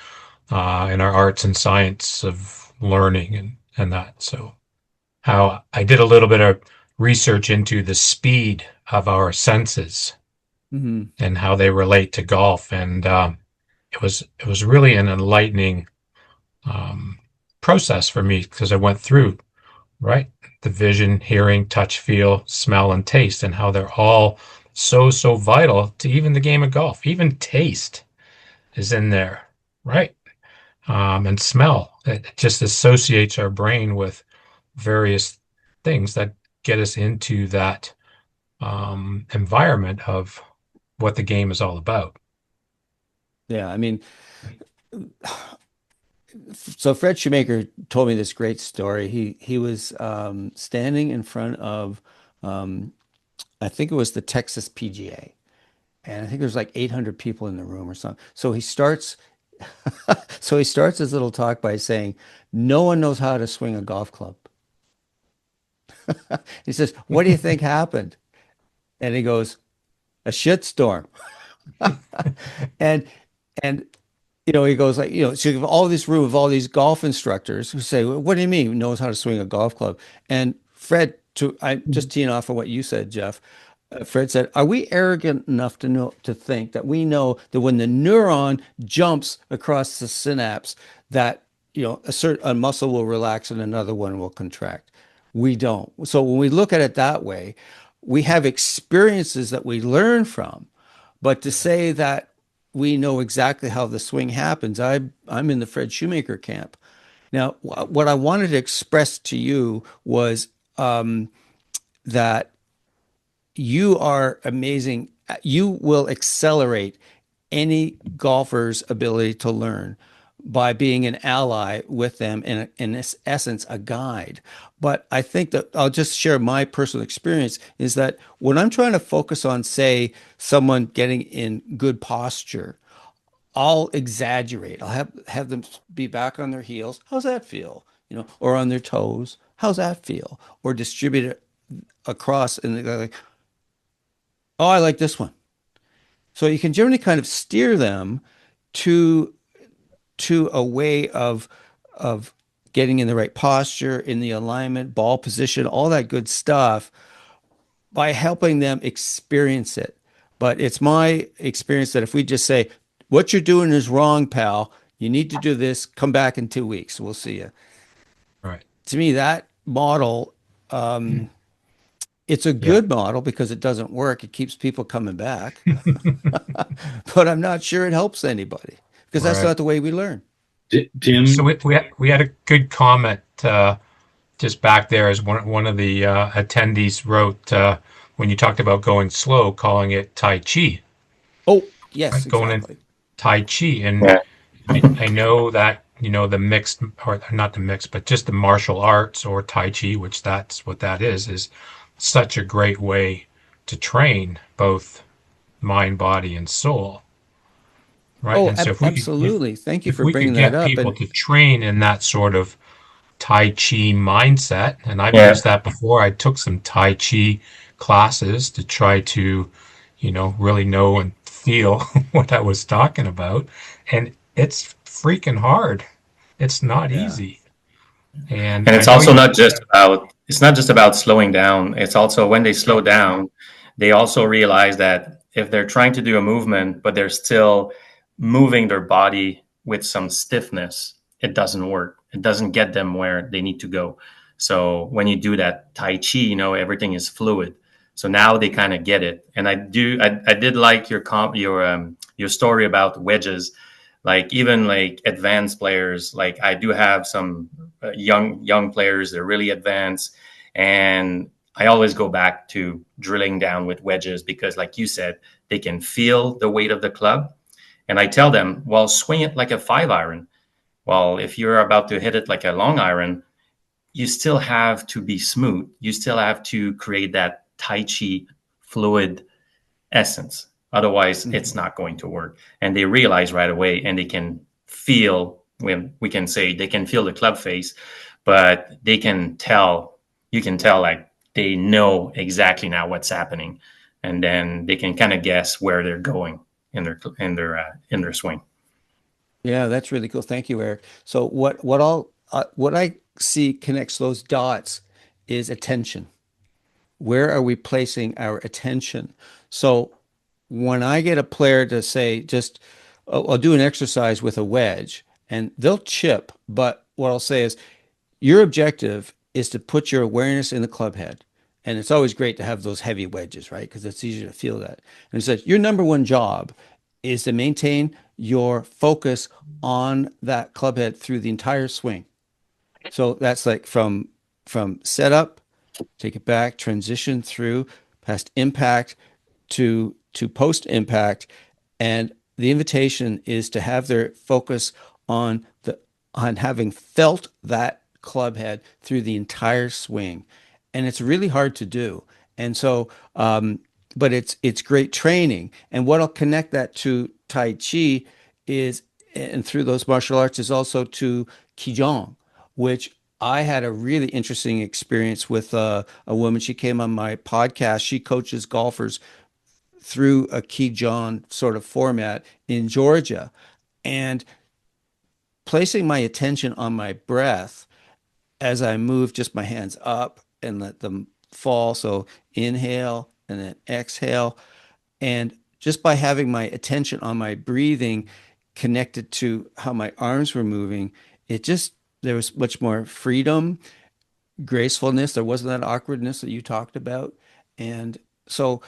in our arts and science of learning and that. So how I did a little bit of research into the speed of our senses Hmm. and how they relate to golf, and it was really an enlightening um, process for me because I went through right the vision, hearing, touch, feel, smell, and taste, and how they're all so vital to even the game of golf. Even taste is in there, right? And smell. It just associates our brain with various things that get us into that environment of what the game is all about. Yeah. I mean, so Fred Shoemaker told me this great story. He was standing in front of, um, I think it was the Texas PGA, and I think there's like 800 people in the room or something. So he starts, so he starts his little talk by saying, "No one knows how to swing a golf club." He says, "What do you think happened?" And he goes, "A shitstorm." And and he goes like, so you have all this room of all these golf instructors who say, "Well, what do you mean knows how to swing a golf club?" And Fred, I just teeing off of what you said, Jeff. Fred said, "Are we arrogant enough to think that we know that when the neuron jumps across the synapse, that a muscle will relax and another one will contract?" We don't. So when we look at it that way, we have experiences that we learn from, but to say that we know exactly how the swing happens, I'm in the Fred Shoemaker camp. Now, what I wanted to express to you was that you are amazing. You will accelerate any golfer's ability to learn by being an ally with them and in this essence a guide. But I think that I'll just share my personal experience is that when I'm trying to focus on, say, someone getting in good posture, I'll exaggerate. I'll have them be back on their heels. How's that feel? Or on their toes. How's that feel? Or distribute it across and they're like, "Oh, I like this one." So you can generally kind of steer them to a way of getting in the right posture, in the alignment, ball position, all that good stuff by helping them experience it. But it's my experience that if we just say, "What you're doing is wrong, pal. You need to do this. Come back in 2 weeks. We'll see you." Right. To me, that model, it's a Yeah. good model because it doesn't work. It keeps people coming back, but I'm not sure it helps anybody because that's Right. not the way we learn. So Tim, we had a good comment just back there as one of the attendees wrote when you talked about going slow, calling it Tai Chi, Oh, yes, right? Going in exactly. Tai Chi, and Yeah. I know that the mixed or not the mixed, but just the martial arts or Tai Chi, which that's what that is such a great way to train both mind, body, and soul, right? Oh, And so absolutely. Thank you if for we bringing could that get up. people And to train in that sort of Tai Chi mindset, and I've Yeah. used that before. I took some Tai Chi classes to try to, really know and feel what I was talking about. And it's freaking hard. It's not yeah, easy. And And I it's know also you, not just about it's not just about slowing down. It's also when they slow no, down, they also realize that if they're trying to do a movement, but they're still moving their body with some stiffness, it doesn't work. It doesn't get them where they need to go. So when you do that Tai Chi, everything is fluid. So now they kind of get it. And I did like your story about wedges, like even like advanced players. Like I do have some young players. They're really advanced, and I always go back to drilling down with wedges because, like you said, they can feel the weight of the club. And I tell them, well, swing it like a 5 iron. Well, if you're about to hit it like a long iron, you still have to be smooth. You still have to create that Tai Chi fluid essence. Otherwise, it's mhm. not going to work. And they realize right away, and they can feel, when we can say they can feel the club face, but they can tell, you can tell like they know exactly now what's happening. And then they can kind of guess where they're going in their swing. Yeah, that's really cool. Thank you, Eric. So what I see connects those dots is attention. Where are we placing our attention? So when I get a player to say, just, I'll do an exercise with a wedge and they'll chip, but what I'll say is, your objective is to put your awareness in the club head. And it's always great to have those heavy wedges, right? Because it's easier to feel that. And it says your number one job is to maintain your focus on that club head through the entire swing. So that's like from setup, take it back, transition through past impact to post impact, and the invitation is to have their focus on having felt that club head through the entire swing, and it's really hard to do. And so but it's great training. And what'll connect that to Tai Chi is, and through those martial arts, is also to Qigong, which I had a really interesting experience with a woman. She came on my podcast. She coaches golfers through a Qigong sort of format in Georgia, and placing my attention on my breath as I move just my hands up and let them fall. So inhale and then exhale. And just by having my attention on my breathing connected to how my arms were moving, there was much more freedom, gracefulness. There wasn't that awkwardness that you talked about. And so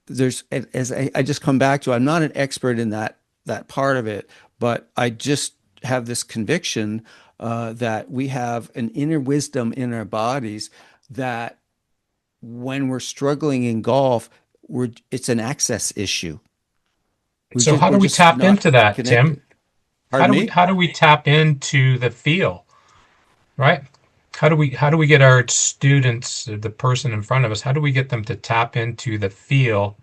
as I just come back to, I'm not an expert in that part of it, but I just have this conviction that we have an inner wisdom in our bodies that when we're struggling in golf, it's an access issue. So how We're do we just tap not into that, connected. Tim? Pardon me? How do we tap into the feel, right? How do we get our students, the person in front of us, how do we get them to tap into the feel?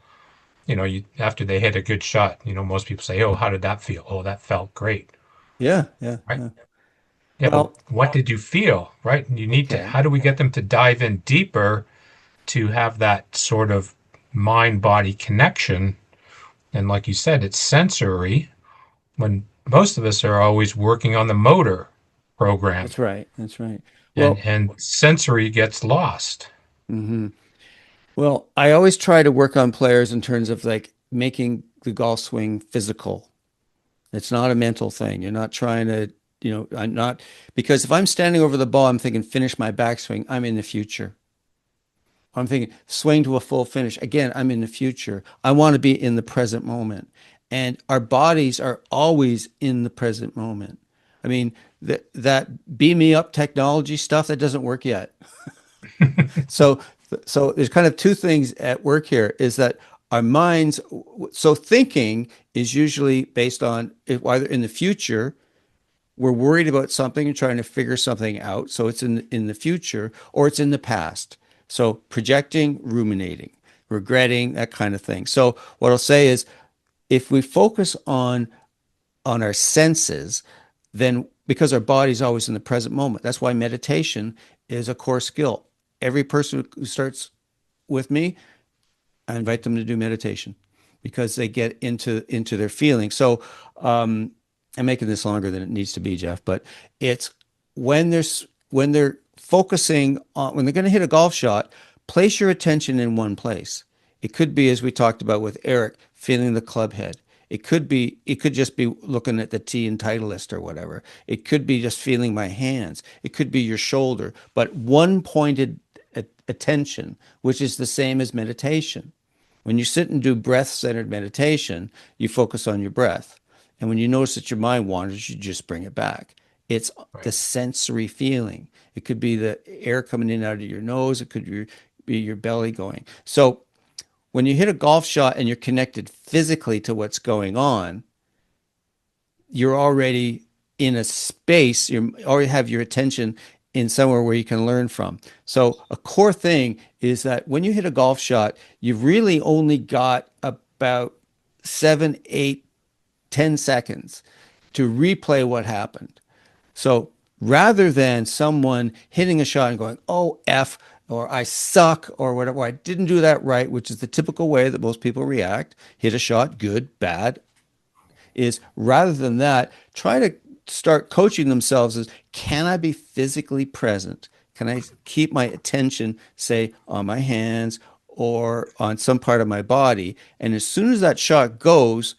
After they hit a good shot, most people say, "Oh, how did that feel? Oh, that felt great." Yeah, yeah, Right? yeah. Yeah, but Well, what did you feel? Right? You need to, okay. how do we get them to dive in deeper to have that sort of mind body connection? And like you said, it's sensory when most of us are always working on the motor program That's right. That's right. and Well, and sensory gets lost. mhm. Well, I always try to work on players in terms of like making the golf swing physical. It's not a mental thing. You're not trying to, I'm not, because if I'm standing over the ball, I'm thinking finish my backswing, I'm in the future. I'm thinking swing to a full finish. Again, I'm in the future. I want to be in the present moment. And our bodies are always in the present moment. I mean, that beam me up technology stuff, that doesn't work yet. So, so there's kind of two things at work here is that our minds, so thinking is usually based on either in the future, we're worried about something and trying to figure something out. So it's in the future, or it's in the past. So projecting, ruminating, regretting, that kind of thing. So what I'll say is if we focus on our senses, then because our body's always in the present moment, that's why meditation is a core skill. Every person who starts with me, I invite them to do meditation because they get into their feelings. So I'm making this longer than it needs to be, Jeff, but it's when they're focusing on when they're going to hit a golf shot, place your attention in one place. It could be, as we talked about with Eric, feeling the club head. It could just be looking at the tee and Titleist or whatever. It could be just feeling my hands. It could be your shoulder, but one pointed attention, which is the same as meditation. When you sit and do breath-centered meditation, you focus on your breath. And when you notice that your mind wanders, you just bring it back. It's the Right. sensory feeling. It could be the air coming in out of your nose. It could be your belly going. So when you hit a golf shot and you're connected physically to what's going on, you're already in a space, you already have your attention in somewhere where you can learn from. So a core thing is that when you hit a golf shot, you've really only got about 7, 8, 10 seconds to replay what happened. So rather than someone hitting a shot and going, oh, F, or I suck, or whatever, I didn't do that right, which is the typical way that most people react, hit a shot, good, bad, is rather than that, try to start coaching themselves as can I be physically present? Can I keep my attention, say, on my hands or on some part of my body? And as soon as that shot goes,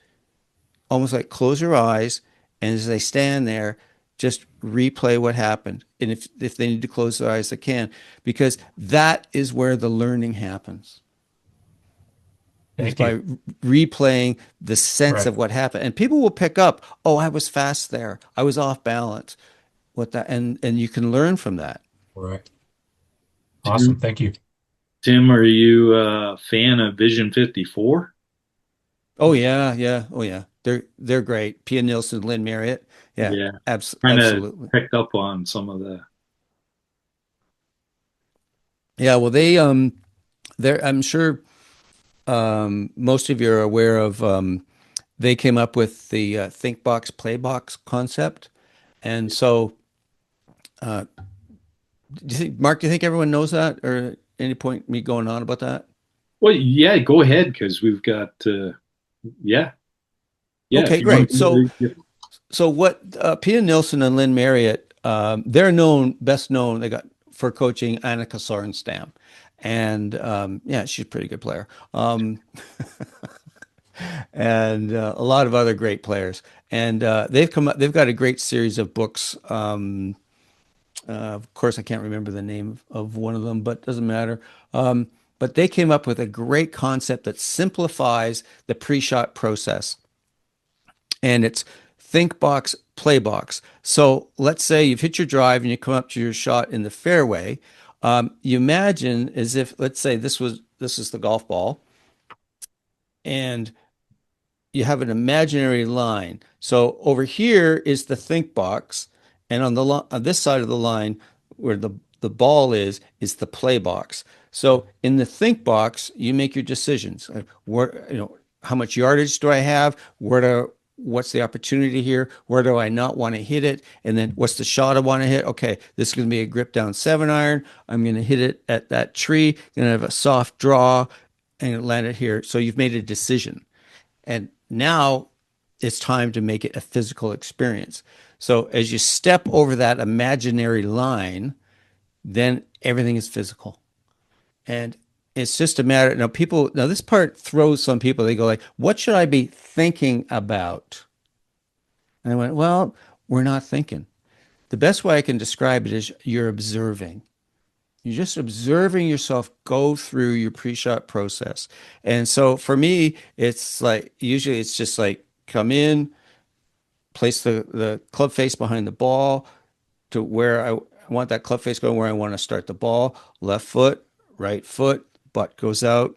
almost like close your eyes, and as they stand there, just replay what happened. And if they need to close their eyes, they can, because that is where the learning happens, is Thank you. by replaying the sense Right. of what happened. And people will pick up, oh, I was fast there. I was off balance. What that and you can learn from that. Right. Awesome. Tim, Thank you. Tim, are you a fan of Vision 54? Oh yeah, yeah, oh yeah. They're great. Pia Nilsson, Lynn Marriott. Yeah, Yeah, kind of absolutely. picked up on some of the. Yeah, well they're I'm sure most of you are aware of, they came up with the think box, play box concept. And so, Mark, do you think everyone knows that, or any point me going on about that? Well, yeah, go ahead because we've got yeah, yeah. If Okay, you want great. to, So what Pia Nilsson and Lynn Marriott, they're best known. They got for coaching Annika Sorenstam, and yeah, she's a pretty good player. And a lot of other great players. And they've come up. They've got a great series of books. Of course, I can't remember the name of one of them, but it doesn't matter. But they came up with a great concept that simplifies the pre-shot process, and it's think box, play box. So let's say you've hit your drive and you come up to your shot in the fairway. You imagine as if, let's say this is the golf ball, and you have an imaginary line. So over here is the think box, and on this side of the line, where the ball is the play box. So in the think box, you make your decisions. Where, how much yardage do I have? What's the opportunity here? Where do I not want to hit it? And then what's the shot I want to hit? Okay, this is going to be a grip down 7-iron. I'm going to hit it at that tree. Going to have a soft draw and land it here. So you've made a decision. And now it's time to make it a physical experience. So as you step over that imaginary line, then everything is physical. And it's just a matter. Now this part throws some people. They go like, what should I be thinking about? And I went, well, we're not thinking. The best way I can describe it is you're observing. You're just observing yourself go through your pre-shot process. And so for me, it's like usually it's just like come in, place the club face behind the ball to where I want that club face going, where I want to start the ball. Left foot, right foot, butt goes out.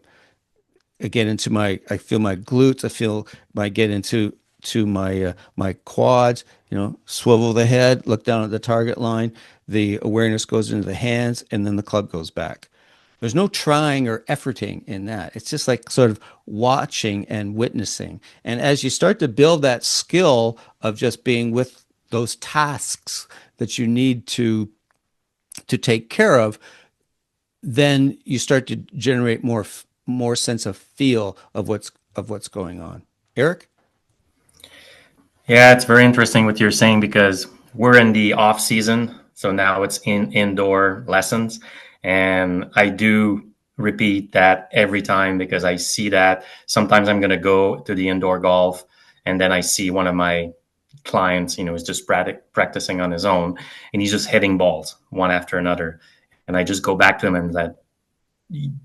I feel my glutes. Get into my quads. Swivel the head, look down at the target line. The awareness goes into the hands, and then the club goes back. There's no trying or efforting in that. It's just like sort of watching and witnessing. And as you start to build that skill of just being with those tasks that you need to take care of, then you start to generate more sense of feel of what's going on. Eric? Yeah, it's very interesting what you're saying because we're in the off season, so now it's indoor lessons, and I do repeat that every time because I see that sometimes I'm going to go to the indoor golf, and then I see one of my clients, is just practicing on his own, and he's just hitting balls one after another, and I just go back to him and that.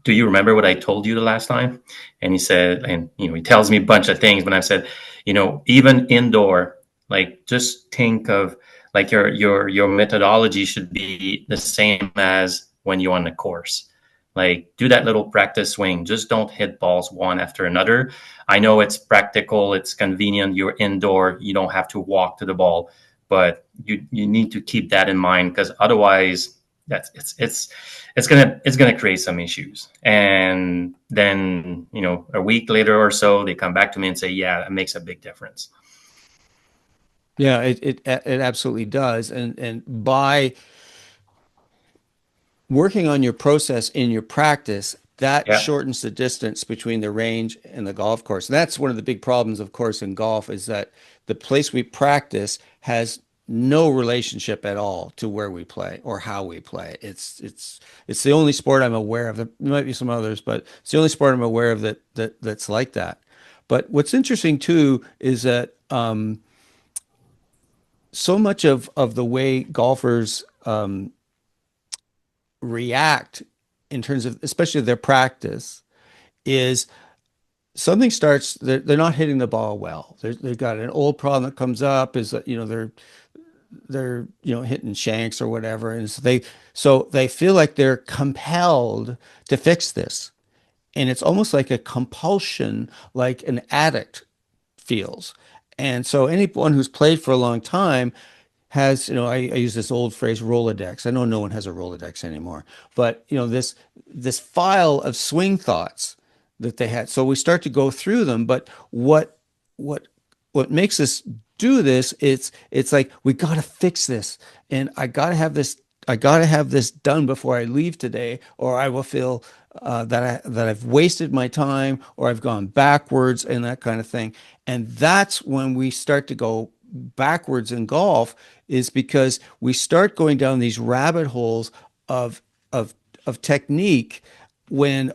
Do you remember what I told you the last time? And he said, and he tells me a bunch of things, but I said, even indoor, like just think of like your methodology should be the same as when you're on the course. Like do that little practice swing. Just don't hit balls one after another. I know it's practical, it's convenient, you're indoor, you don't have to walk to the ball, but you need to keep that in mind because otherwise it's gonna create some issues. And then a week later or so they come back to me and say, yeah, it makes a big difference. Yeah, it absolutely does. And by working on your process in your practice, that Yeah. shortens the distance between the range and the golf course. And that's one of the big problems, of course, in golf is that the place we practice has no relationship at all to where we play or how we play. It's the only sport I'm aware of. There might be some others, but it's the only sport I'm aware of that's like that. But what's interesting too is that so much of the way golfers react in terms of especially their practice is something starts they're not hitting the ball well. They've got an old problem that comes up is that they're hitting shanks or whatever, and so they feel like they're compelled to fix this, and it's almost like a compulsion, like an addict feels. And so anyone who's played for a long time has, I use this old phrase Rolodex. I know no one has a Rolodex anymore, but this file of swing thoughts that they had. So we start to go through them, but what what makes us do this, it's like we got to fix this, and I got to have this done before I leave today, or I will feel that I've wasted my time, or I've gone backwards, and that kind of thing. And that's when we start to go backwards in golf, is because we start going down these rabbit holes of of of technique when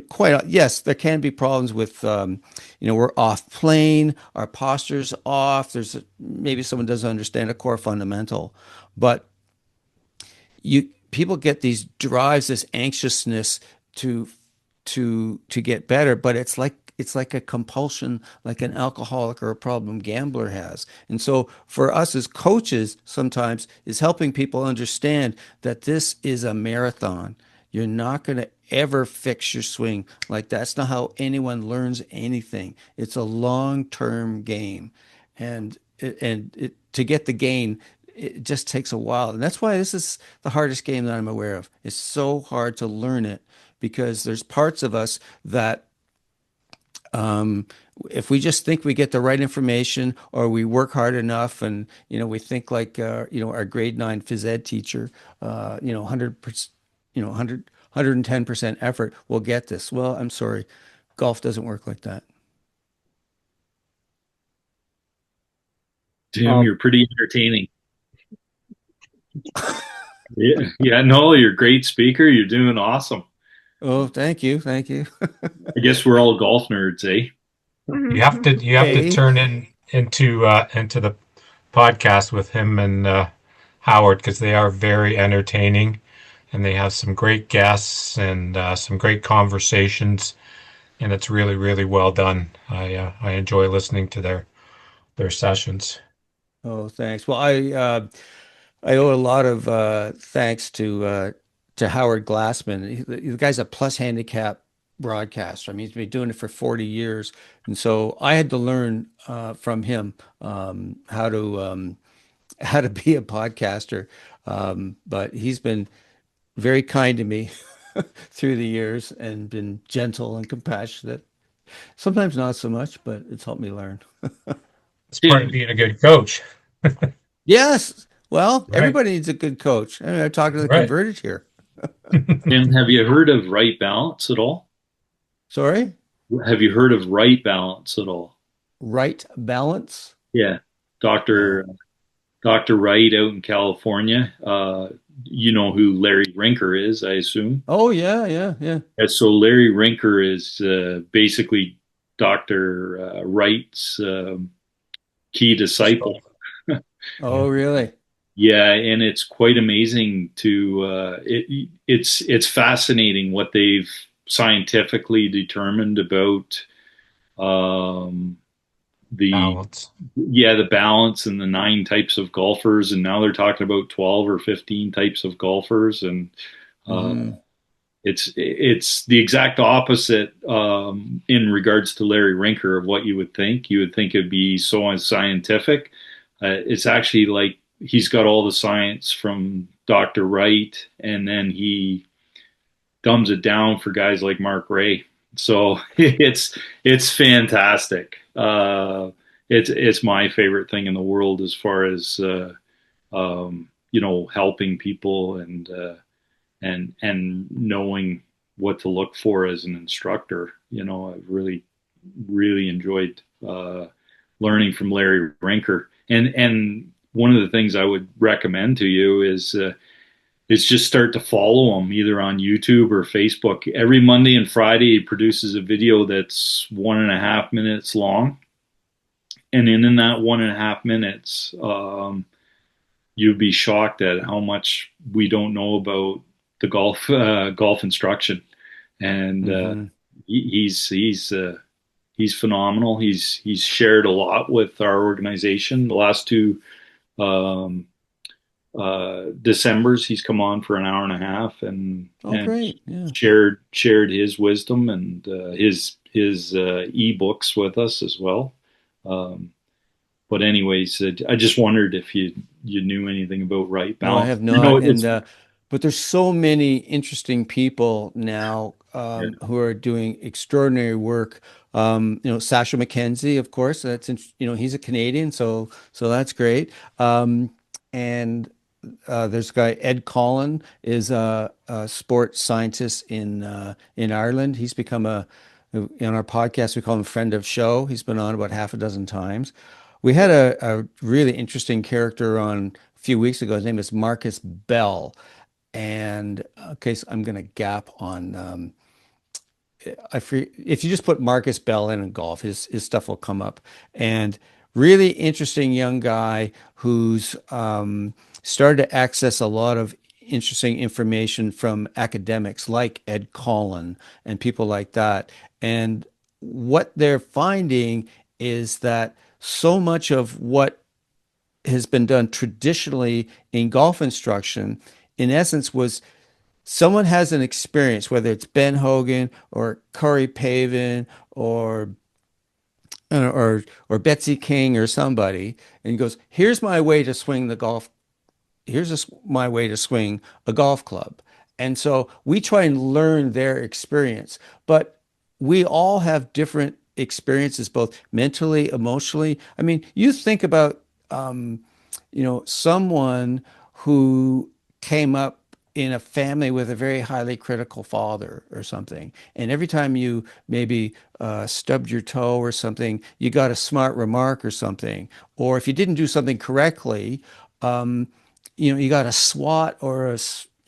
quite yes, there can be problems with we're off plane, our posture's off. Maybe someone doesn't understand a core fundamental, but you people get these drives, this anxiousness to to get better, but it's like a compulsion, like an alcoholic or a problem gambler has. And so for us as coaches, sometimes is helping people understand that this is a marathon. You're not going to ever fix your swing. Like that's not how anyone learns anything. It's a long-term game. To get the gain, it just takes a while. And that's why this is the hardest game that I'm aware of. It's so hard to learn it because there's parts of us that um, if we just think we get the right information or we work hard enough and we think like our grade 9 phys ed teacher, 100%, 110% effort, we'll get this. Well, I'm sorry. Golf doesn't work like that. Tim, you're pretty entertaining. Yeah, yeah, no, you're a great speaker. You're doing awesome. Oh, thank you. Thank you. I guess we're all golf nerds, eh? You have to Hey. turn into the podcast with him and Howard, because they are very entertaining and they have some great guests and some great conversations, and it's really, really well done. I enjoy listening to their sessions. Oh, thanks. Well, I owe a lot of thanks to Howard Glassman. The guy's a plus handicap broadcaster. I mean, he's been doing it for 40 years, and so I had to learn from him how to be a podcaster. But he's been very kind to me through the years and been gentle and compassionate. Sometimes not so much, but it's helped me learn. It's part of Tim, being a good coach. Yes. Well, Right, everybody needs a good coach. I mean, I'm talking to the right. converted here. Tim, have you heard of right balance at all? Sorry? Have you heard of right balance at all? Right balance? Yeah, No. Dr. Wright out in California. You know who Larry Rinker is, I assume. Oh, yeah, yeah, yeah. Yeah, so Larry Rinker is basically Dr. Wright's key disciple. Yeah. Oh, really? Yeah, and it's quite amazing it's fascinating what they've scientifically determined about um, the Balance. the balance and the 9 types of golfers, and now they're talking about 12 or 15 types of golfers, and uh, Mm, it's the exact opposite in regards to Larry Rinker of what you would think. You would think it'd be so unscientific. It's actually like he's got all the science from Dr. Wright, and then he dumbs it down for guys like Mark Ray. So it's fantastic. It's my favorite thing in the world as far as helping people and knowing what to look for as an instructor. I've really enjoyed learning from Larry Rinker. And one of the things I would recommend to you is just start to follow him either on YouTube or Facebook. Every Monday and Friday, he produces a video that's 1.5 minutes long, and in that 1.5 minutes, you'd be shocked at how much we don't know about the golf instruction. And hmm he's phenomenal. He's shared a lot with our organization. The last two um, December's, he's come on for an hour and a half Oh, and great. Yeah. shared his wisdom and his ebooks with us as well. Um, but anyways, I just wondered if you knew anything about right No, I balance. have I know not. it's But there's so many interesting people now Yeah. who are doing extraordinary work. Sasha McKenzie, of course, he's a Canadian, so that's great. And there's a guy, Ed Collin, is a sports scientist in Ireland. He's become in our podcast, we call him a friend of show. He's been on about half a dozen times. We had a really interesting character on a few weeks ago. His name is Marcus Bell. And okay, so I'm going to gap on if you just put Marcus Bell in golf, his stuff will come up. And really interesting young guy who's started to access a lot of interesting information from academics like Ed Collin and people like that. And what they're finding is that so much of what has been done traditionally in golf instruction, in essence, was someone has an experience, whether it's Ben Hogan or Corey Pavin or Betsy King or somebody, and he goes, "Here's my way to swing the golf. My way to swing a golf club." And so we try and learn their experience, but we all have different experiences, both mentally, emotionally. I mean, you think about someone who came up in a family with a very highly critical father or something. And every time you maybe stubbed your toe or something, you got a smart remark or something. Or if you didn't do something correctly, you got a swat or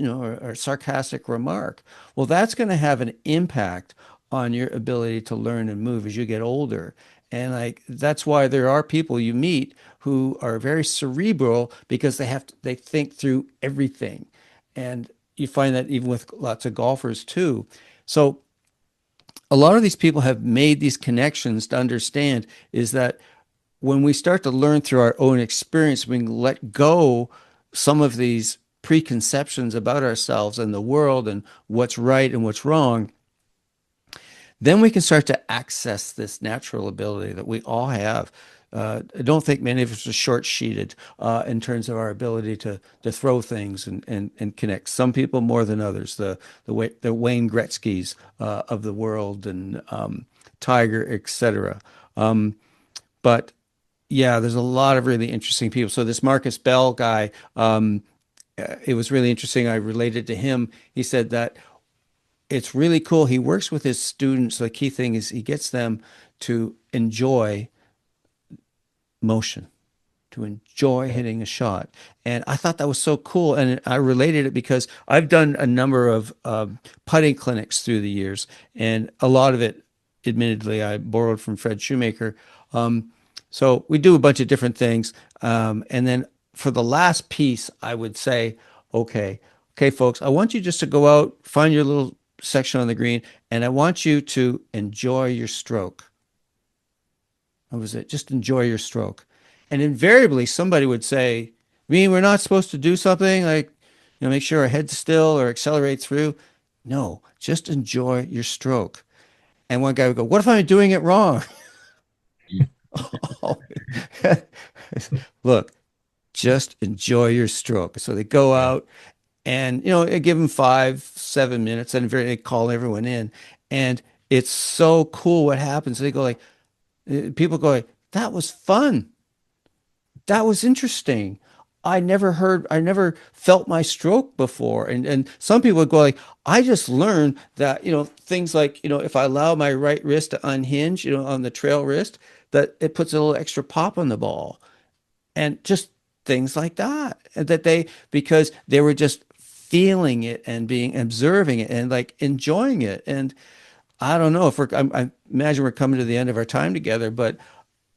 or a sarcastic remark. Well, that's going to have an impact on your ability to learn and move as you get older. And like that's why there are people you meet who are very cerebral because they think through everything. And you find that even with lots of golfers too. So a lot of these people have made these connections to understand is that when we start to learn through our own experience, we can let go some of these preconceptions about ourselves and the world and what's right and what's wrong. Then we can start to access this natural ability that we all have. I don't think many of us are short-sheeted in terms of our ability to throw things and connect. Some people more than others. The Wayne Gretzky's of the world and Tiger, etc. But yeah, there's a lot of really interesting people. So this Marcus Bell guy, it was really interesting. I related to him. He said that it's really cool. He works with his students. The key thing is he gets them to enjoy motion, to enjoy hitting a shot. And I thought that was so cool. And I related it because I've done a number of putting clinics through the years. And a lot of it, admittedly, I borrowed from Fred Shoemaker. So we do a bunch of different things. And then for the last piece, I would say, okay, folks, I want you just to go out, find your little section on the green, and I want you to enjoy your stroke. That was it. Just enjoy your stroke. And invariably, somebody would say, "I mean, we're not supposed to do something like, make sure our head's still or accelerate through." No, just enjoy your stroke. And one guy would go, "What if I'm doing it wrong?" Look, just enjoy your stroke. So they go out and, they give them 5, 7 minutes and they call everyone in. And it's so cool what happens. They go like, people go like, "That was fun. That was interesting. I never felt my stroke before." And some people would go like, "I just learned that, things like, if I allow my right wrist to unhinge, on the trail wrist, that it puts a little extra pop on the ball." And just things like that. And because they were just feeling it and observing it and like enjoying it. And I don't know if I imagine we're coming to the end of our time together, but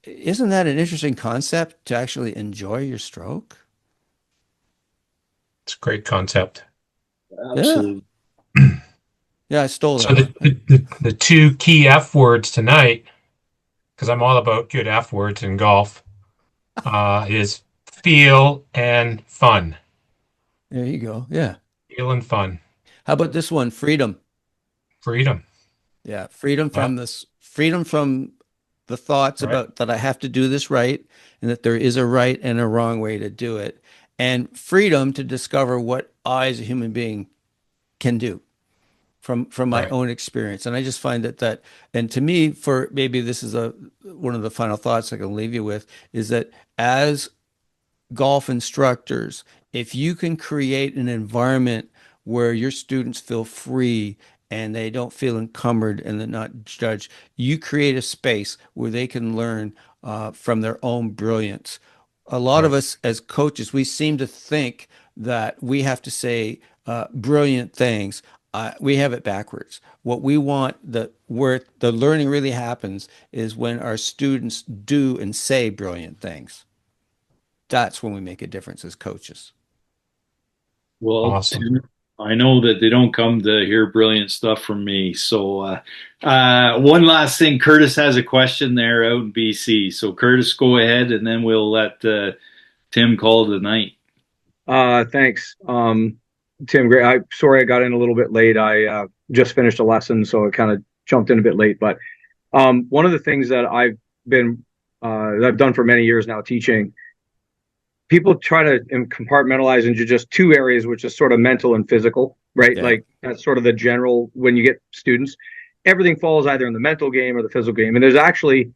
isn't that an interesting concept to actually enjoy your stroke? It's a great concept. Absolutely. Yeah, I stole So that. the two key F words tonight, because I'm all about good F words in golf, is feel and fun. There you go. Yeah. Feel and fun. How about this one? Freedom. Freedom. Yeah. Freedom Yeah. freedom from the thoughts Right. about that I have to do this right and that there is a right and a wrong way to do it. And freedom to discover what I as a human being can do. from my Right. own experience. And I just find that, and to me, for maybe this is one of the final thoughts I can leave you with, is that as golf instructors, if you can create an environment where your students feel free and they don't feel encumbered and they're not judged, you create a space where they can learn from their own brilliance. A lot of Right. us as coaches, we seem to think that we have to say brilliant things. We have it backwards. What we want, where the learning really happens, is when our students do and say brilliant things. That's when we make a difference as coaches. Well, Awesome. Tim, I know that they don't come to hear brilliant stuff from me. So, one last thing, Curtis has a question there out in BC. So, Curtis, go ahead, and then we'll let Tim call tonight. Thanks. Tim, great. Sorry I got in a little bit late. I just finished a lesson, so I kind of jumped in a bit late. But one of the things that I've done for many years now teaching, people try to compartmentalize into just two areas, which is sort of mental and physical, right? Yeah. Like that's sort of the general, when you get students, everything falls either in the mental game or the physical game. And there's actually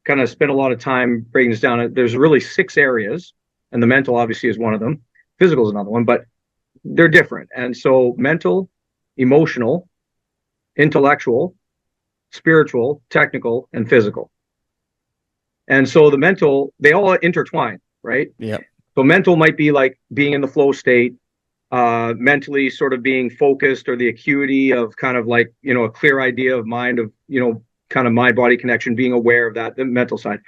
kind of spent a lot of time breaking this down. There's really 6 areas, and the mental obviously is one of them. Physical is another one, but they're different. And so mental, emotional, intellectual, spiritual, technical, and physical. And so the mental, they all intertwine, right? Yeah. So mental might be like being in the flow state, mentally sort of being focused, or the acuity of kind of like, a clear idea of mind, of, kind of mind body connection, being aware of that, the mental side.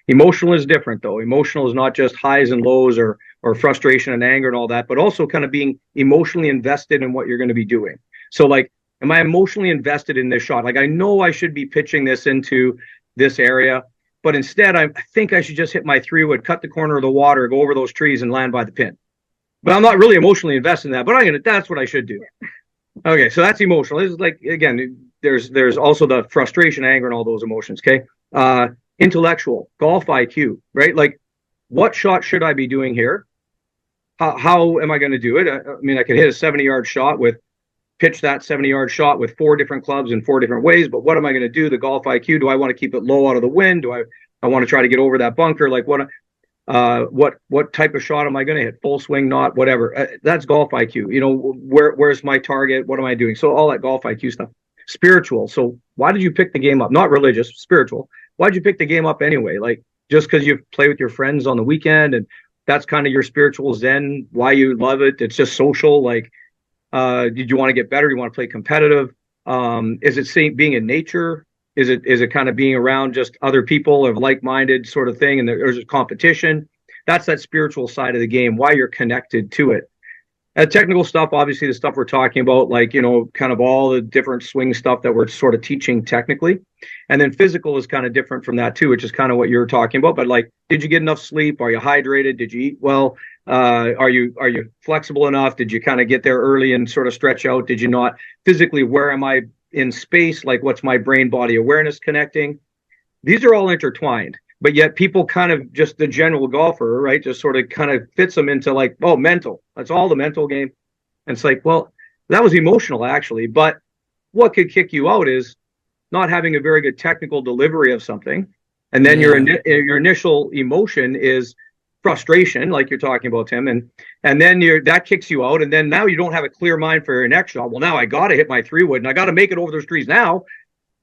Emotional is different though. Emotional is not just highs and lows or frustration and anger and all that, but also kind of being emotionally invested in what you're going to be doing. So like, am I emotionally invested in this shot? Like I know I should be pitching this into this area, but instead I think I should just hit my 3-wood, cut the corner of the water, go over those trees and land by the pin. But I'm not really emotionally invested in that, but that's what I should do. Okay, so that's emotional. This is like, again, there's also the frustration, anger, and all those emotions. Okay, intellectual, golf IQ, right? Like, what shot should I be doing here? How am I going to do it? I mean, I could hit a 70-yard shot pitch that 70-yard shot with 4 different clubs in 4 different ways. But what am I going to do? The golf IQ. Do I want to keep it low out of the wind? Do I want to try to get over that bunker? Like what type of shot am I going to hit? Full swing, not whatever. That's golf IQ. Where's my target? What am I doing? So all that golf IQ stuff. Spiritual. So why did you pick the game up? Not religious, spiritual. Why did you pick the game up anyway? Like just because you play with your friends on the weekend and that's kind of your spiritual zen, why you love it? It's just social. Like, did you want to get better? You want to play competitive? Is it being in nature? Is it kind of being around just other people of like-minded sort of thing, and there's a competition? That's that spiritual side of the game, why you're connected to it. Technical stuff, obviously the stuff we're talking about, like, kind of all the different swing stuff that we're sort of teaching technically. And then physical is kind of different from that too, which is kind of what you're talking about. But like, did you get enough sleep? Are you hydrated? Did you eat well? Are you flexible enough? Did you kind of get there early and sort of stretch out? Did you not? Physically, where am I in space? Like, what's my brain body awareness connecting? These are all intertwined, but yet people kind of, just the general golfer, right, just sort of kind of fits them into like, oh, mental. That's all the mental game. And it's like, well, that was emotional actually, but what could kick you out is not having a very good technical delivery of something. And then your initial emotion is frustration, like you're talking about, Tim, and then that kicks you out, and then now you don't have a clear mind for your next shot. Well, now I got to hit my 3-wood, and I got to make it over those trees now.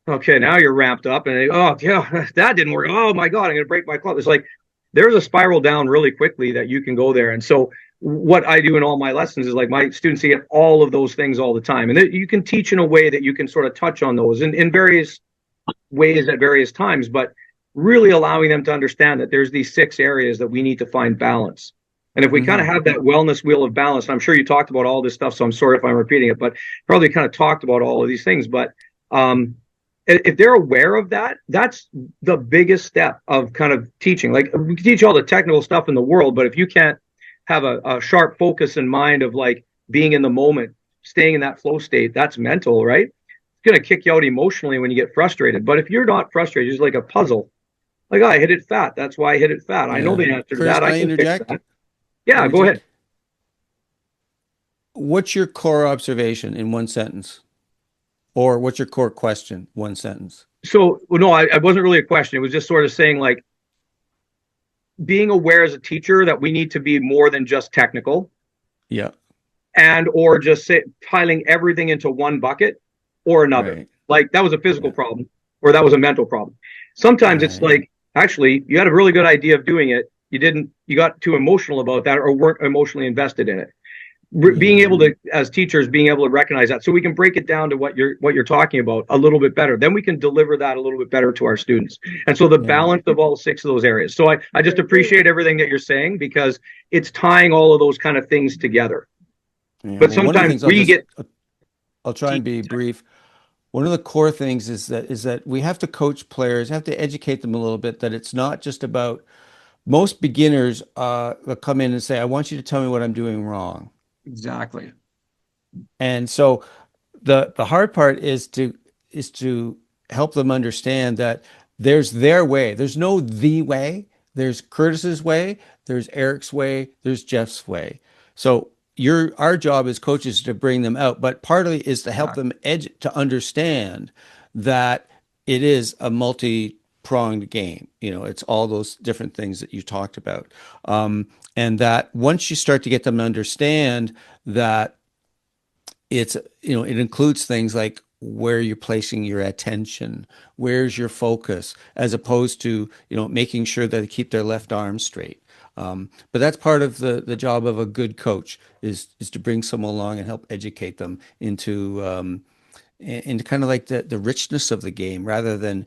Okay, now you're ramped up, and oh yeah, that didn't work. Oh my God, I'm gonna break my club. It's like there's a spiral down really quickly that you can go there. And so what I do in all my lessons is like my students get all of those things all the time, and you can teach in a way that you can sort of touch on those in various ways at various times, but really allowing them to understand that there's these 6 areas that we need to find balance. And if we kind of have that wellness wheel of balance, I'm sure you talked about all this stuff, so I'm sorry if I'm repeating it, but probably kind of talked about all of these things. But if they're aware of that, that's the biggest step of kind of teaching. Like, we can teach all the technical stuff in the world, but if you can't have a sharp focus in mind of like being in the moment, staying in that flow state, that's mental, right? It's going to kick you out emotionally when you get frustrated. But if you're not frustrated, it's like a puzzle. Like, oh, I hit it fat. That's why I hit it fat. I know the answer to that. I can fix that. Yeah, go ahead. What's your core observation in one sentence? Or what's your core question? One sentence. So, well, no, I wasn't really a question. It was just sort of saying, like, being aware as a teacher that we need to be more than just technical, Yeah. and or just piling everything into one bucket or another. Right. Like that was a physical Yeah. problem or that was a mental problem. Sometimes it's Right. like, actually, you had a really good idea of doing it. You got too emotional about that or weren't emotionally invested in it. Being Yeah. able to, as teachers, being able to recognize that, so we can break it down to what you're talking about a little bit better. Then we can deliver that a little bit better to our students. And so the Yeah. balance of all 6 of those areas. So I just appreciate everything that you're saying, because it's tying all of those kind of things together. Yeah. But Well, one of the sometimes things we I'll try and be brief. One of the core things is that we have to coach players, have to educate them a little bit that it's not just about most beginners will come in and say, I want you to tell me what I'm doing wrong. Exactly. And so the hard part is to help them understand that there's their way. There's no the way. There's Curtis's way, there's Eric's way, there's Jeff's way. So our job as coaches to bring them out, but partly is to help them to understand that it is a multi-pronged game. It's all those different things that you talked about. And that once you start to get them to understand that it includes things like where you're placing your attention, where's your focus, as opposed to, making sure that they keep their left arm straight. But that's part of the job of a good coach is to bring someone along and help educate them into kind of like the richness of the game, rather than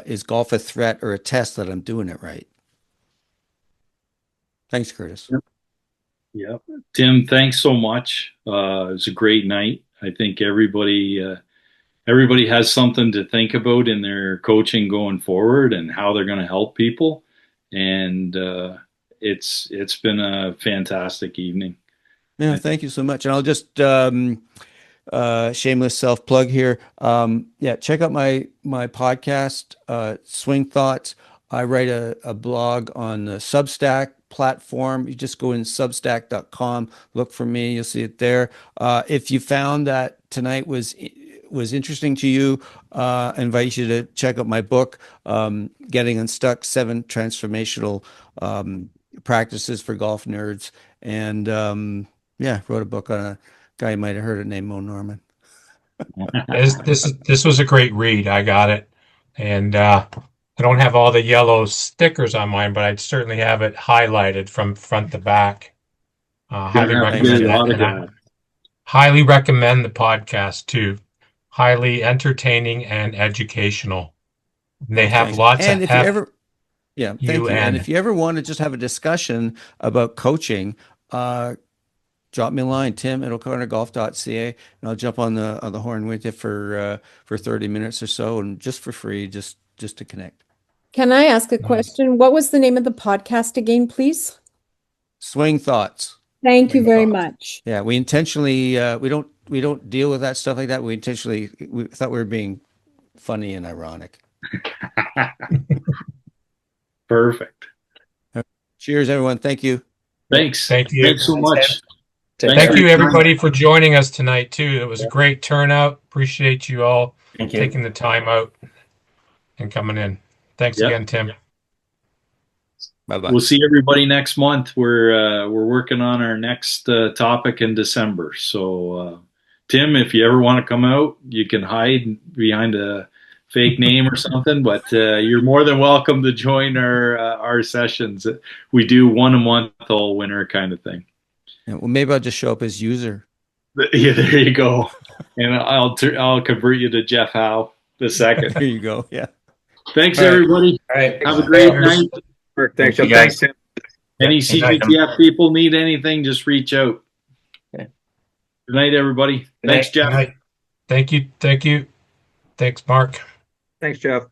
is golf a threat or a test that I'm doing it right. Thanks, Curtis. Yeah. Tim, thanks so much. It was a great night. I think everybody has something to think about in their coaching going forward and how they're going to help people. And it's been a fantastic evening. Yeah, thank you so much. And I'll just shameless self plug here. Yeah, check out my podcast, Swing Thoughts. I write a blog on the Substack platform. You just go in substack.com, look for me, you'll see it there. If you found that tonight was interesting to you, I invite you to check out my book, Getting Unstuck: 7 Transformational Practices for Golf Nerds. And yeah, wrote a book on a guy you might have heard of named Mo Norman. This was a great read. I got it, and I don't have all the yellow stickers on mine, but I'd certainly have it highlighted from front to back. Highly recommend that. And I highly recommend the podcast too. Highly entertaining and educational. They have Thanks. lots And of if you ever, yeah, thank you. And UN. if you ever want to just have a discussion about coaching, drop me a line, tim@o'connorgolf.ca, and I'll jump on the horn with you for 30 minutes or so, and just for free, just to connect. Can I ask a Nice. question? What was the name of the podcast again, please? Swing Thoughts. Thank you Swing very Thoughts. much. Yeah, we intentionally we don't deal with that stuff like that. We thought we were being funny and ironic. Perfect. Cheers, everyone. Thank you. Thanks. Thank you. Thanks so much. Thank you, everybody, for joining us tonight, too. It was a great turnout. Appreciate you all Thank you. taking the time out and coming in. Thanks Yep. again, Tim. Bye-bye. We'll see everybody next month. We're working on our next topic in December. So, Tim, if you ever want to come out, you can hide behind a fake name or something. But you're more than welcome to join our sessions. We do one a month all winter kind of thing. Yeah, well, maybe I'll just show up as user. Yeah, there you go. And I'll convert you to Jeff Howe the second. There you go. Yeah. Thanks, All right. everybody. All right. Have a great Cheers. night. Thanks, Thank you, Thanks, guys. Tim. Any Good night. CGTF people need anything, just reach out. Okay. Good night, everybody. Good Thanks, night. Jeff. Good night. Thank you. Thank you. Thanks, Mark. Thanks, Jeff.